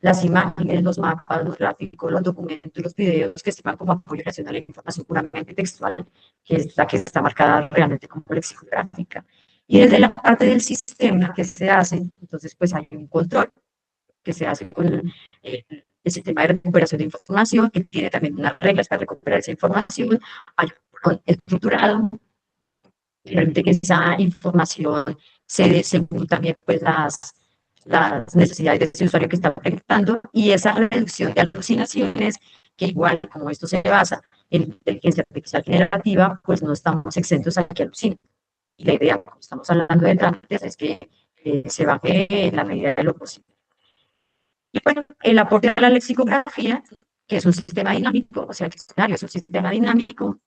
las imágenes, los mapas, los gráficos, los documentos, los videos que sirvan como apoyo a la información puramente textual, que es la que está marcada realmente como lexicográfica. Y desde la parte del sistema que se hace, entonces pues hay un control que se hace con el sistema de recuperación de información, que tiene también unas reglas para recuperar esa información, hay un estructurado, que permite que esa información se dé según también pues, las necesidades de ese usuario que está preguntando, y esa reducción de alucinaciones, que igual como esto se basa en inteligencia artificial generativa, pues no estamos exentos a que alucinen. Y la idea, como estamos hablando de trámites, es que se baje en la medida de lo posible. Y bueno, el aporte a la lexicografía, que es un sistema dinámico, o sea, el diccionario es un sistema dinámico,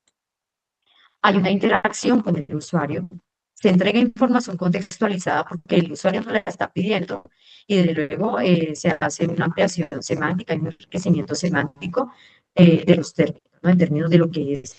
hay una interacción con el usuario, se entrega información contextualizada porque el usuario no la está pidiendo, y desde luego se hace una ampliación semántica y un enriquecimiento semántico de los términos, ¿no? En términos de lo que es,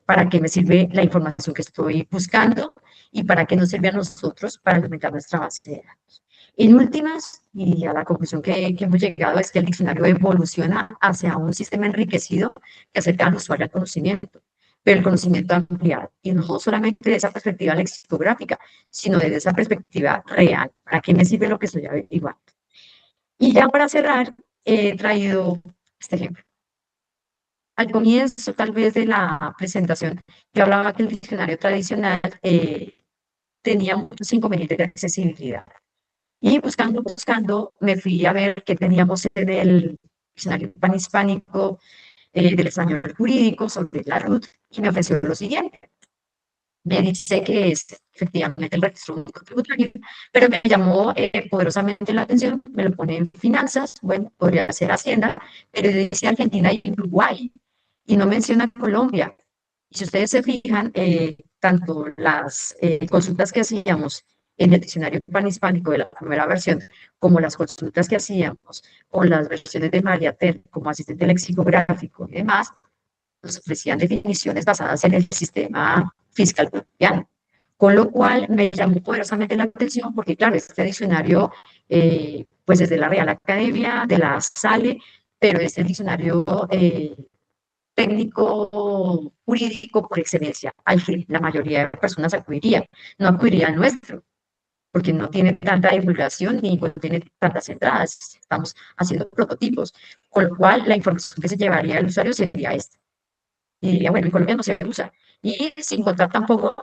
para qué me sirve la información que estoy buscando y para qué nos sirve a nosotros para alimentar nuestra base de datos. En últimas, y a la conclusión que hemos llegado, es que el diccionario evoluciona hacia un sistema enriquecido que acerca al usuario al conocimiento, pero el conocimiento ampliado, y no solamente de esa perspectiva lexicográfica, sino desde esa perspectiva real. ¿Para qué me sirve lo que estoy averiguando? Y ya para cerrar, he traído este ejemplo. Al comienzo, tal vez, de la presentación, yo hablaba que el diccionario tradicional tenía muchos inconvenientes de accesibilidad. Y buscando, me fui a ver qué teníamos en el diccionario panhispánico del español jurídico sobre la RUT, y me ofreció lo siguiente. Me dice que es efectivamente el registro único tributario, pero me llamó poderosamente la atención, me lo pone en finanzas, bueno, podría ser Hacienda, pero dice Argentina y Uruguay, y no menciona Colombia. Y si ustedes se fijan, tanto las consultas que hacíamos en el diccionario panhispánico de la primera versión, como las consultas que hacíamos con las versiones de María Ter como asistente lexicográfico y demás, nos ofrecían definiciones basadas en el sistema fiscal colombiano. Con lo cual me llamó poderosamente la atención porque, claro, este diccionario, pues desde la Real Academia, de la SALE, pero es el diccionario técnico jurídico por excelencia al que la mayoría de personas acudiría, no acudiría al nuestro, porque no tiene tanta divulgación ni tiene tantas entradas. Estamos haciendo prototipos, con lo cual la información que se llevaría al usuario sería esta. Y diría, bueno, en Colombia no se usa. Y sin contar tampoco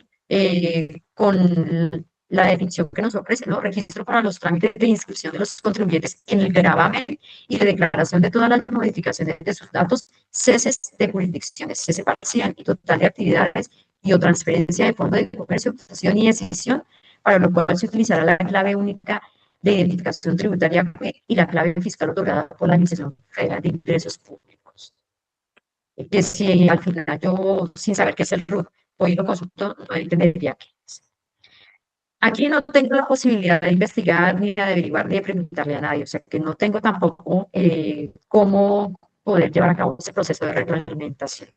con la definición que nos ofrece, ¿no? Registro para los trámites de inscripción de los contribuyentes en el gravamen y de declaración de todas las modificaciones de sus datos, ceses de jurisdicciones, cese parcial y total de actividades y o transferencia de fondos de comercio, fusión y decisión, para lo cual se utilizará la clave única de identificación tributaria y la clave fiscal otorgada por la Administración Federal de Ingresos Públicos. Que si al final yo, sin saber qué es el RUT, hoy lo consulto, no entendería qué es. Aquí no tengo la posibilidad de investigar, ni de averiguar, ni de preguntarle a nadie, o sea que no tengo tampoco cómo poder llevar a cabo ese proceso de reglamentación,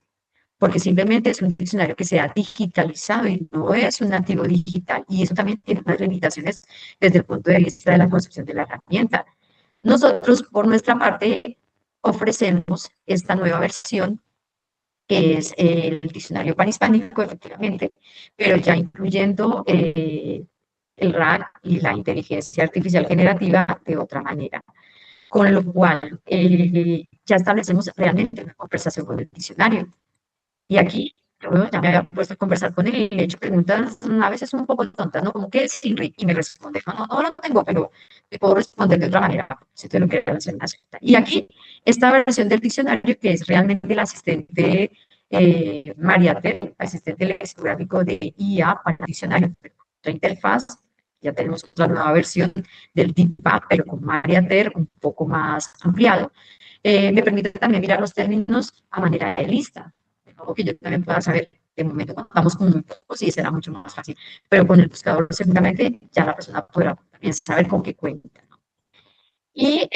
porque simplemente es un diccionario que se ha digitalizado y no es un nativo digital, y eso también tiene unas limitaciones desde el punto de vista de la construcción de la herramienta. Nosotros, por nuestra parte, ofrecemos esta nueva versión que es el diccionario panhispánico, efectivamente, pero ya incluyendo el RAG y la inteligencia artificial generativa de otra manera. Con lo cual, ya establecemos realmente una conversación con el diccionario. Y aquí, yo ya me había puesto a conversar con él y le he hecho preguntas a veces un poco tontas, ¿no? Como, ¿qué es Sinri? Y me responde, no lo tengo, pero te puedo responder de otra manera, si te lo quieres hacer una cita. Y aquí, esta versión del diccionario, que es realmente el asistente María Ter, asistente lexicográfico de IA para el diccionario, la interfaz, ya tenemos la nueva versión del DeepA, pero con María Ter un poco más ampliado. Me permite también mirar los términos a manera de lista, algo que yo también pueda saber. De momento contamos con muy pocos y será mucho más fácil, pero con el buscador seguramente ya la persona podrá también saber con qué cuenta, ¿no? Y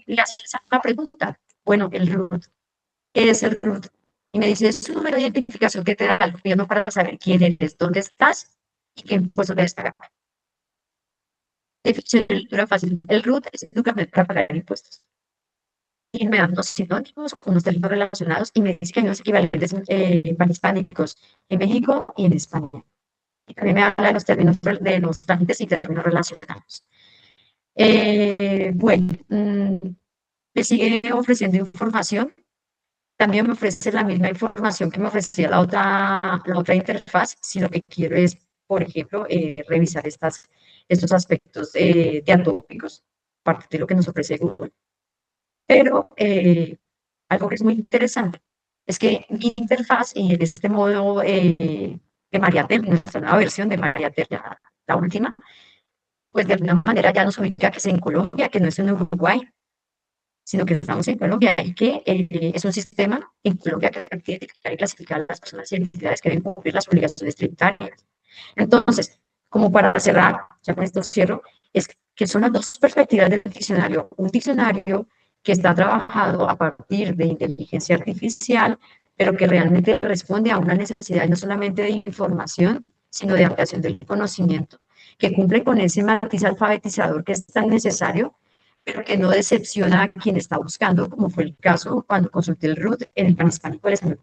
le hace una pregunta, bueno, el root, ¿qué es el root? Y me dice, es un número de identificación que te da el gobierno para saber quién eres, dónde estás y qué impuestos debes pagar. Definición de lectura fácil, el root es un carnet para pagar impuestos. Y me dan dos sinónimos con unos términos relacionados y me dice que hay unos equivalentes panhispánicos en México y en España. Y también me habla de los términos de los trámites y términos relacionados. Bueno, me sigue ofreciendo información. También me ofrece la misma información que me ofrecía la otra interfaz, si lo que quiero es, por ejemplo, revisar estos aspectos de atópicos, parte de lo que nos ofrece Google. Pero algo que es muy interesante es que mi interfaz y en este modo de Mariatel, nuestra nueva versión de Mariatel, la última, pues de alguna manera ya nos ubica que es en Colombia, que no es en Uruguay, sino que estamos en Colombia y que es un sistema en Colombia que permite identificar y clasificar a las personas y entidades que deben cumplir las obligaciones tributarias. Entonces, como para cerrar, ya con esto cierro, es que son las dos perspectivas del diccionario. Un diccionario que está trabajado a partir de inteligencia artificial, pero que realmente responde a una necesidad no solamente de información, sino de ampliación del conocimiento, que cumple con ese matiz alfabetizador que es tan necesario, pero que no decepciona a quien está buscando, como fue el caso cuando consulté el RUT en el Panhispánico del Español,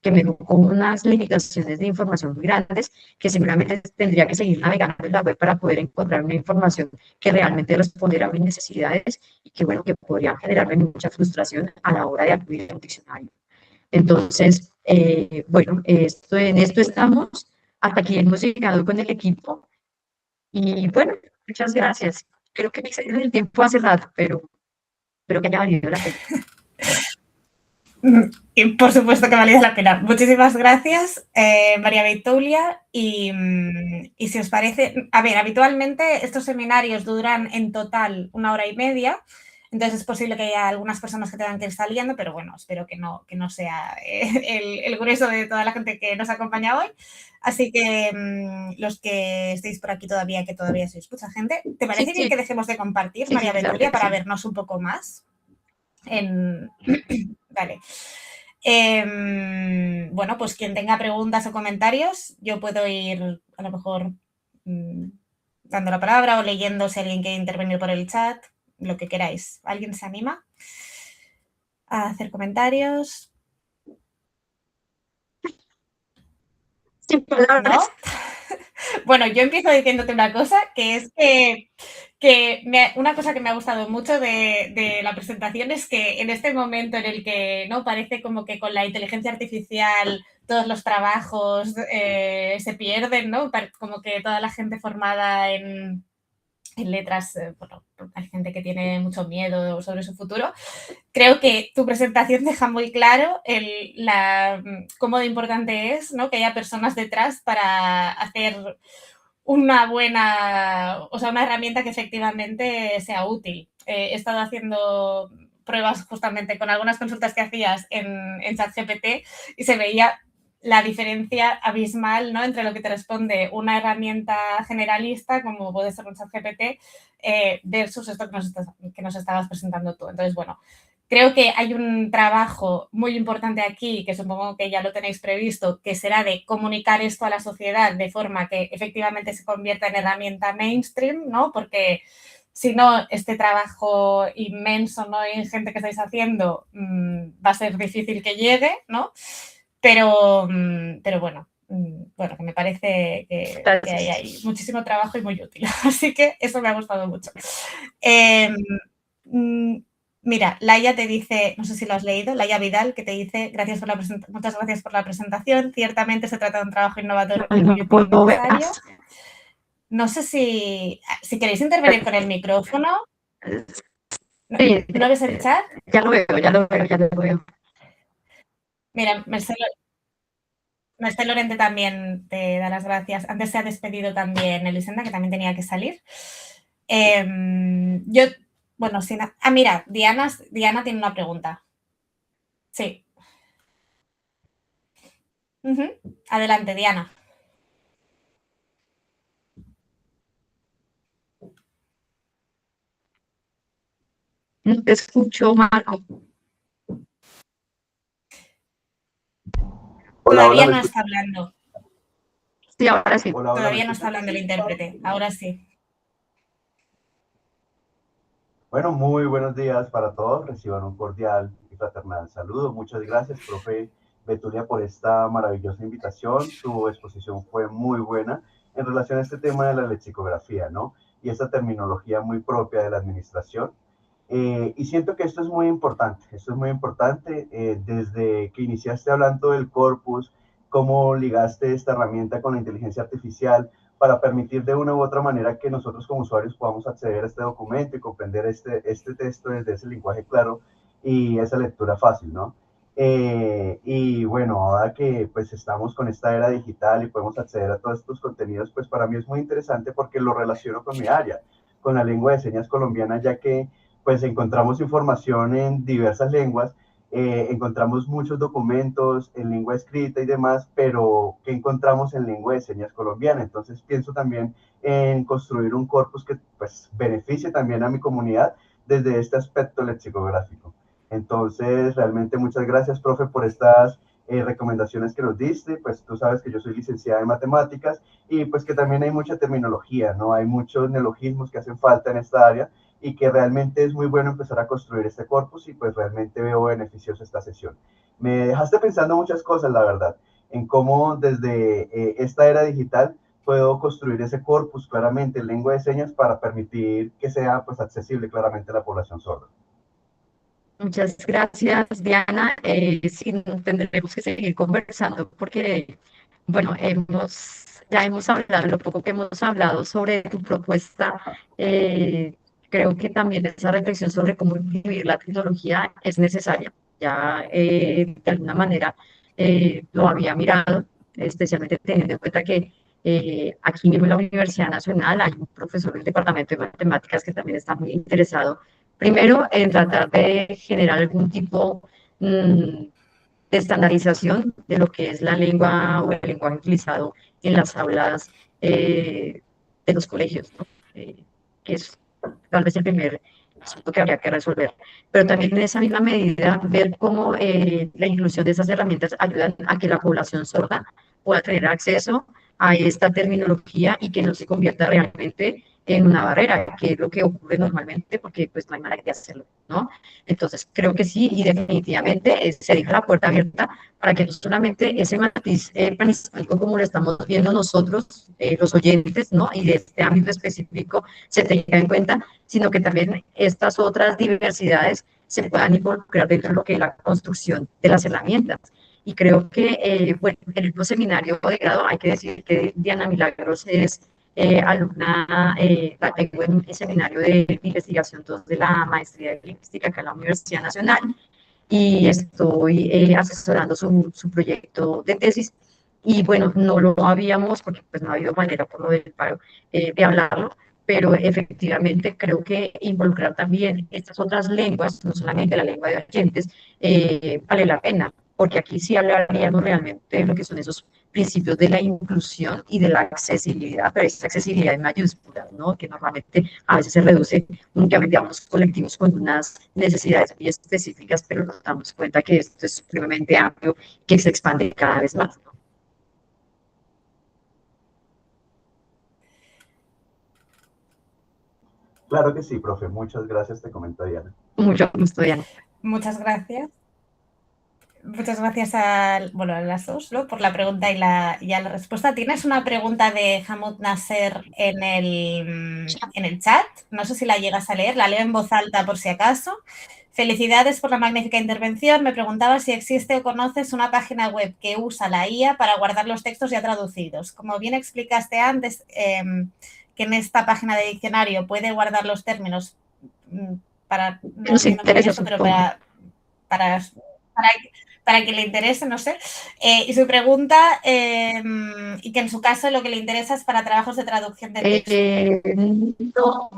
que me dejó con unas limitaciones de información muy grandes, que seguramente tendría que seguir navegando en la web para poder encontrar una información que realmente respondiera a mis necesidades y que, bueno, que podría generarme mucha frustración a la hora de acudir a un diccionario. Entonces, bueno, en esto estamos. Hasta aquí hemos llegado con el equipo. Y bueno, muchas gracias. Creo que me excedí en el tiempo hace rato, pero espero que haya valido la pena. Y por supuesto que valido la pena. Muchísimas gracias, María Beitoulia. Y si os parece, a ver, habitualmente estos seminarios duran en total 1 hora y media, entonces es posible que haya algunas personas que tengan que ir saliendo, pero bueno, espero que no sea el grueso de toda la gente que nos acompaña hoy. Así que los que estéis por aquí todavía, que todavía sois mucha gente, ¿te parece bien que dejemos de compartir, Sí, María claro Beitoulia, que para sí. vernos un poco más? Vale. Bueno, pues quien tenga preguntas o comentarios, yo puedo ir a lo mejor dando la palabra o leyendo si alguien quiere intervenir por el chat, lo que queráis. ¿Alguien se anima? a hacer comentarios. Sin palabras. ¿No? Bueno, yo empiezo diciéndote una cosa, que es que una cosa que me ha gustado mucho de la presentación es que en este momento en el que no parece como que con la inteligencia artificial todos los trabajos se pierden, ¿no? Como que toda la gente formada en letras, bueno, hay gente que tiene mucho miedo sobre su futuro. Creo que tu presentación deja muy claro cómo de importante es, ¿no? Que haya personas detrás para hacer una buena, o sea, una herramienta que efectivamente sea útil. He estado haciendo pruebas justamente con algunas consultas que hacías en ChatGPT y se veía la diferencia abismal, ¿no? Entre lo que te responde una herramienta generalista, como puede ser un ChatGPT, versus esto que nos estabas presentando tú. Entonces, bueno, creo que hay un trabajo muy importante aquí, que supongo que ya lo tenéis previsto, que será de comunicar esto a la sociedad de forma que efectivamente se convierta en herramienta mainstream, ¿no? Porque si no, este trabajo inmenso, ¿no? Y gente que estáis haciendo va a ser difícil que llegue, ¿no? Pero bueno, bueno, que me parece que hay Gracias. ahí muchísimo trabajo y muy útil. Así que eso me ha gustado mucho. Mira, Laia te dice, no sé si lo has leído, Laia Vidal, que te dice, muchas gracias por la presentación. Ciertamente se trata de un trabajo innovador y muy No útil y puedo ver necesario. más. No sé si queréis intervenir con el micrófono. Sí, ¿No ves el chat? ya lo veo, ya lo veo, ya lo veo. Mira, Mercè Lorente también te da las gracias. Antes se ha despedido también Elisenda, que también tenía que salir. Yo, bueno, mira, Diana tiene una pregunta. Sí. Adelante, Diana. No te escucho, Marco. Hola, hola, Todavía ¿me no escuchas? está hablando. Sí, ahora sí. Hola, hola, ¿me Todavía no está escuchas? hablando el intérprete. Ahora sí. Bueno, muy buenos días para todos. Reciban un cordial y fraternal saludo. Muchas gracias, profe Betulia, por esta maravillosa invitación. Su exposición fue muy buena en relación a este tema de la lexicografía, ¿no? Y esta terminología muy propia de la administración. Y siento que esto es muy importante desde que iniciaste hablando del corpus, cómo ligaste esta herramienta con la inteligencia artificial para permitir de una u otra manera que nosotros como usuarios podamos acceder a este documento y comprender este texto desde ese lenguaje claro y esa lectura fácil, ¿no? Y bueno, ahora que pues estamos con esta era digital y podemos acceder a todos estos contenidos, pues para mí es muy interesante porque lo relaciono con mi área, con la lengua de señas colombiana, ya que pues encontramos información en diversas lenguas, encontramos muchos documentos en lengua escrita y demás, pero ¿qué encontramos en lengua de señas colombiana? Entonces pienso también en construir un corpus que pues beneficie también a mi comunidad desde este aspecto lexicográfico. Entonces, realmente muchas gracias, profe, por estas recomendaciones que nos diste. Pues tú sabes que yo soy licenciada en matemáticas y pues que también hay mucha terminología, ¿no? Hay muchos neologismos que hacen falta en esta área y que realmente es muy bueno empezar a construir este corpus y pues realmente veo beneficioso esta sesión. Me dejaste pensando muchas cosas, la verdad, en cómo desde esta era digital puedo construir ese corpus claramente en lengua de señas para permitir que sea pues accesible claramente a la población sorda. Muchas gracias, Diana. Sí, tendremos que seguir conversando porque, bueno, ya hemos hablado, lo poco que hemos hablado sobre tu propuesta, creo que también esa reflexión sobre cómo vivir la tecnología es necesaria. Ya, de alguna manera, lo había mirado, especialmente teniendo en cuenta que aquí mismo en la Universidad Nacional hay un profesor del Departamento de Matemáticas que también está muy interesado primero, en tratar de generar algún tipo de estandarización de lo que es la lengua o el lenguaje utilizado en las aulas de los colegios, ¿no? Que es tal vez el primer asunto que habría que resolver. Pero también en esa misma medida, ver cómo la inclusión de esas herramientas ayudan a que la población sorda pueda tener acceso a esta terminología y que no se convierta realmente en una barrera, que es lo que ocurre normalmente porque pues no hay manera de hacerlo, ¿no? Entonces creo que sí, y definitivamente se deja la puerta abierta para que no solamente ese matiz panhispánico como lo estamos viendo nosotros, los oyentes, ¿no? Y de este ámbito específico se tenga en cuenta, sino que también estas otras diversidades se puedan involucrar dentro de lo que es la construcción de las herramientas. Y creo que, bueno, en el seminario de grado hay que decir que Diana Milagros es alumna, la tengo en el seminario de investigación 2 de la maestría de lingüística acá en la Universidad Nacional y estoy asesorando su proyecto de tesis. Y bueno, no lo habíamos, porque pues no ha habido manera por lo del paro de hablarlo, pero efectivamente creo que involucrar también estas otras lenguas, no solamente la lengua de oyentes, vale la pena, porque aquí sí hablaríamos realmente de lo que son esos principios de la inclusión y de la accesibilidad, pero esa accesibilidad en mayúsculas, ¿no? Que normalmente a veces se reduce únicamente a unos colectivos con unas necesidades muy específicas, pero nos damos cuenta que esto es supremamente amplio, que se expande cada vez más, ¿no? Claro que sí, profe. Muchas gracias, te comenta Diana. Mucho gusto, Diana. Muchas gracias. Muchas gracias a las dos, ¿no? Por la pregunta y a la respuesta. Tienes una pregunta de Hamud Nasser en el chat. No sé si la llegas a leer, la leo en voz alta por si acaso. Felicidades por la magnífica intervención. Me preguntaba si existe o conoces una página web que usa la IA para guardar los textos ya traducidos. Como bien explicaste antes, que en esta página de diccionario puede guardar los términos para, no entiendo muy bien eso, pero para que le interese, no sé. Y su pregunta, y que en su caso lo que le interesa es para trabajos de traducción de texto.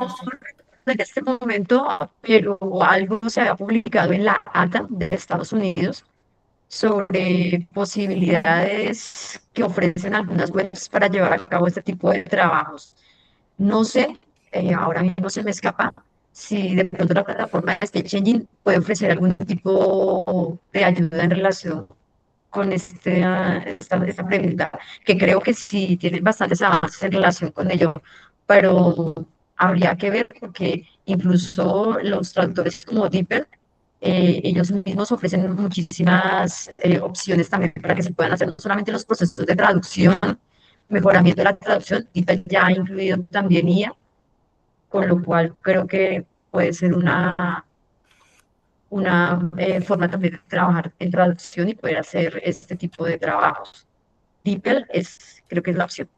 No en este momento, pero algo se había publicado en la ATA de Estados Unidos sobre posibilidades que ofrecen algunas webs para llevar a cabo este tipo de trabajos. No sé, ahora mismo se me escapa si de pronto la plataforma de Stage Engine puede ofrecer algún tipo de ayuda en relación con esta pregunta, que creo que sí tienen bastantes avances en relación con ello, pero habría que ver porque incluso los traductores como DeepL, ellos mismos ofrecen muchísimas opciones también para que se puedan hacer no solamente los procesos de traducción, mejoramiento de la traducción, DeepL ya ha incluido también IA, con lo cual creo que puede ser una forma también de trabajar en traducción y poder hacer este tipo de trabajos. DeepL creo que es la opción.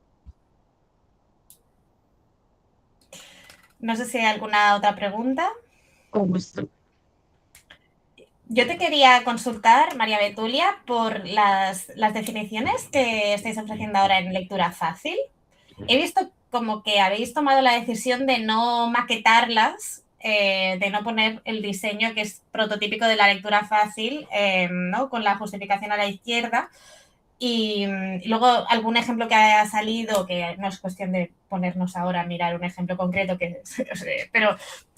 No sé si hay alguna otra pregunta. Con gusto. Yo te quería consultar, María Betulia, por las definiciones que estáis ofreciendo ahora en lectura fácil. He visto como que habéis tomado la decisión de no maquetarlas, de no poner el diseño que es prototípico de la lectura fácil, ¿no? Con la justificación a la izquierda. Y luego algún ejemplo que haya salido, que no es cuestión de ponernos ahora a mirar un ejemplo concreto, pero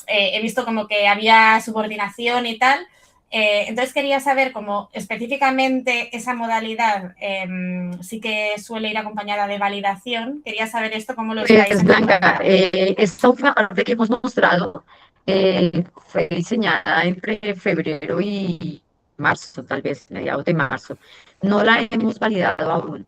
he visto como que había subordinación y tal. Entonces quería saber cómo específicamente esa modalidad sí que suele ir acompañada de validación. Quería saber esto, cómo lo estáis Blanca, esta última parte que hemos mostrado fue diseñada entre febrero y marzo, tal vez, mediados de marzo. No la hemos validado aún.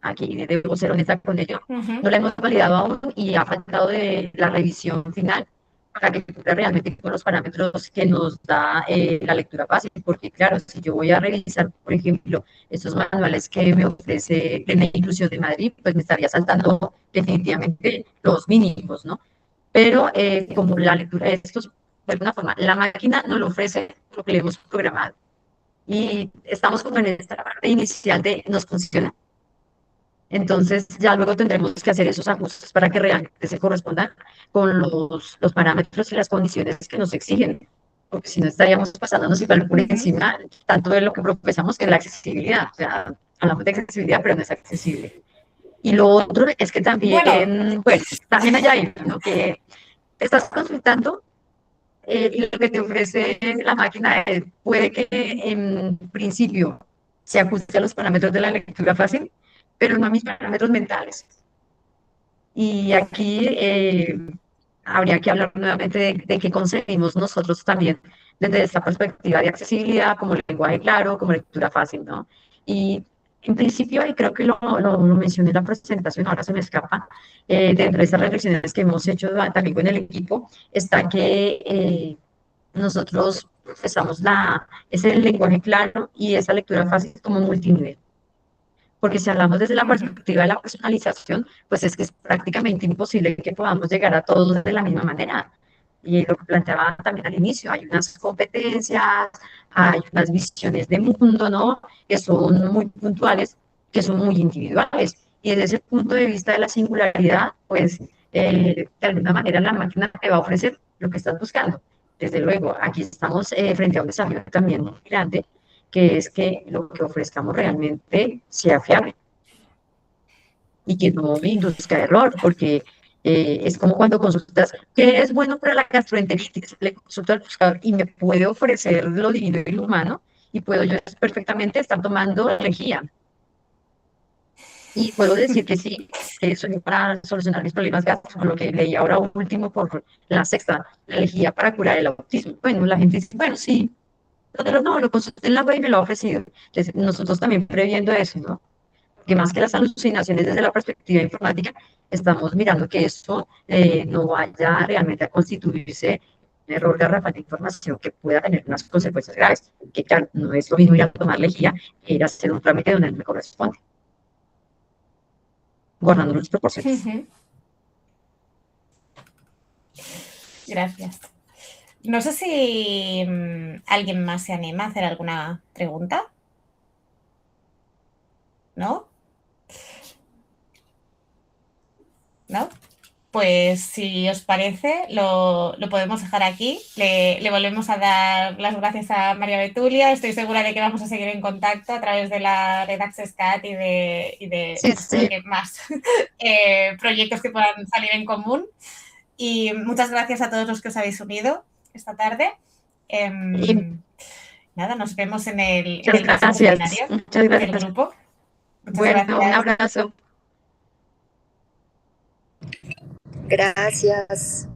Aquí debo ser honesta con ello. No la hemos validado aún y ha faltado de la revisión final para que cumpla realmente con los parámetros que nos da la lectura fácil, porque claro, si yo voy a revisar, por ejemplo, estos manuales que me ofrece Plena Inclusión de Madrid, pues me estaría saltando definitivamente los mínimos, ¿no? Pero como la lectura de estos, de alguna forma, la máquina no lo ofrece lo que le hemos programado. Y estamos como en esta parte inicial de nos funciona. Entonces ya luego tendremos que hacer esos ajustes para que realmente se correspondan con los parámetros y las condiciones que nos exigen, porque si no estaríamos pasándonos igual por encima tanto de lo que profesamos que es la accesibilidad. O sea, hablamos de accesibilidad, pero no es accesible. Y lo otro es que también, bueno, también hay ahí, ¿no? Que te estás consultando y lo que te ofrece la máquina puede que en principio se ajuste a los parámetros de la lectura fácil, pero no a mis parámetros mentales. Y aquí habría que hablar nuevamente de qué concebimos nosotros también desde esta perspectiva de accesibilidad, como lenguaje claro, como lectura fácil, ¿no? Y en principio, y creo que lo mencioné en la presentación, ahora se me escapa, dentro de estas reflexiones que hemos hecho también con el equipo, está que nosotros profesamos ese lenguaje claro y esa lectura fácil como multinivel. Porque si hablamos desde la perspectiva de la personalización, pues es que es prácticamente imposible que podamos llegar a todos de la misma manera. Y lo que planteaba también al inicio, hay unas competencias, hay unas visiones de mundo, ¿no? Que son muy puntuales, que son muy individuales. Y desde ese punto de vista de la singularidad, pues de alguna manera la máquina te va a ofrecer lo que estás buscando. Desde luego, aquí estamos frente a un desafío también muy grande, que es que lo que ofrezcamos realmente sea fiable y que no me induzca a error, porque es como cuando consultas qué es bueno para la gastroenteritis, le consulto al buscador y me puede ofrecer lo divino y lo humano, y puedo yo perfectamente estar tomando lejía. Y puedo decir que sí, que eso es para solucionar mis problemas gástricos, lo que leí ahora último por la sexta, la lejía para curar el autismo. Bueno, la gente dice, bueno, sí, pero no, lo consulté en la web y me lo ha ofrecido. Entonces, nosotros también previendo eso, ¿no? Que más que las alucinaciones desde la perspectiva informática, estamos mirando que esto no vaya realmente a constituirse un error garrafal de información que pueda tener unas consecuencias graves, que claro, no es lo mismo ir a tomar lejía que ir a hacer un trámite donde no me corresponde, guardando las proporciones. Gracias. No sé si alguien más se anima a hacer alguna pregunta. ¿No? ¿No? Pues si os parece, lo podemos dejar aquí. Le volvemos a dar las gracias a María Betulia. Estoy segura de que vamos a seguir en contacto a través de la red AccessCat y de Sí. más proyectos que puedan salir en común. Y muchas gracias a todos los que os habéis unido esta tarde. Nada, nos vemos en el próximo seminario del grupo. Muchas gracias. Un abrazo. Gracias.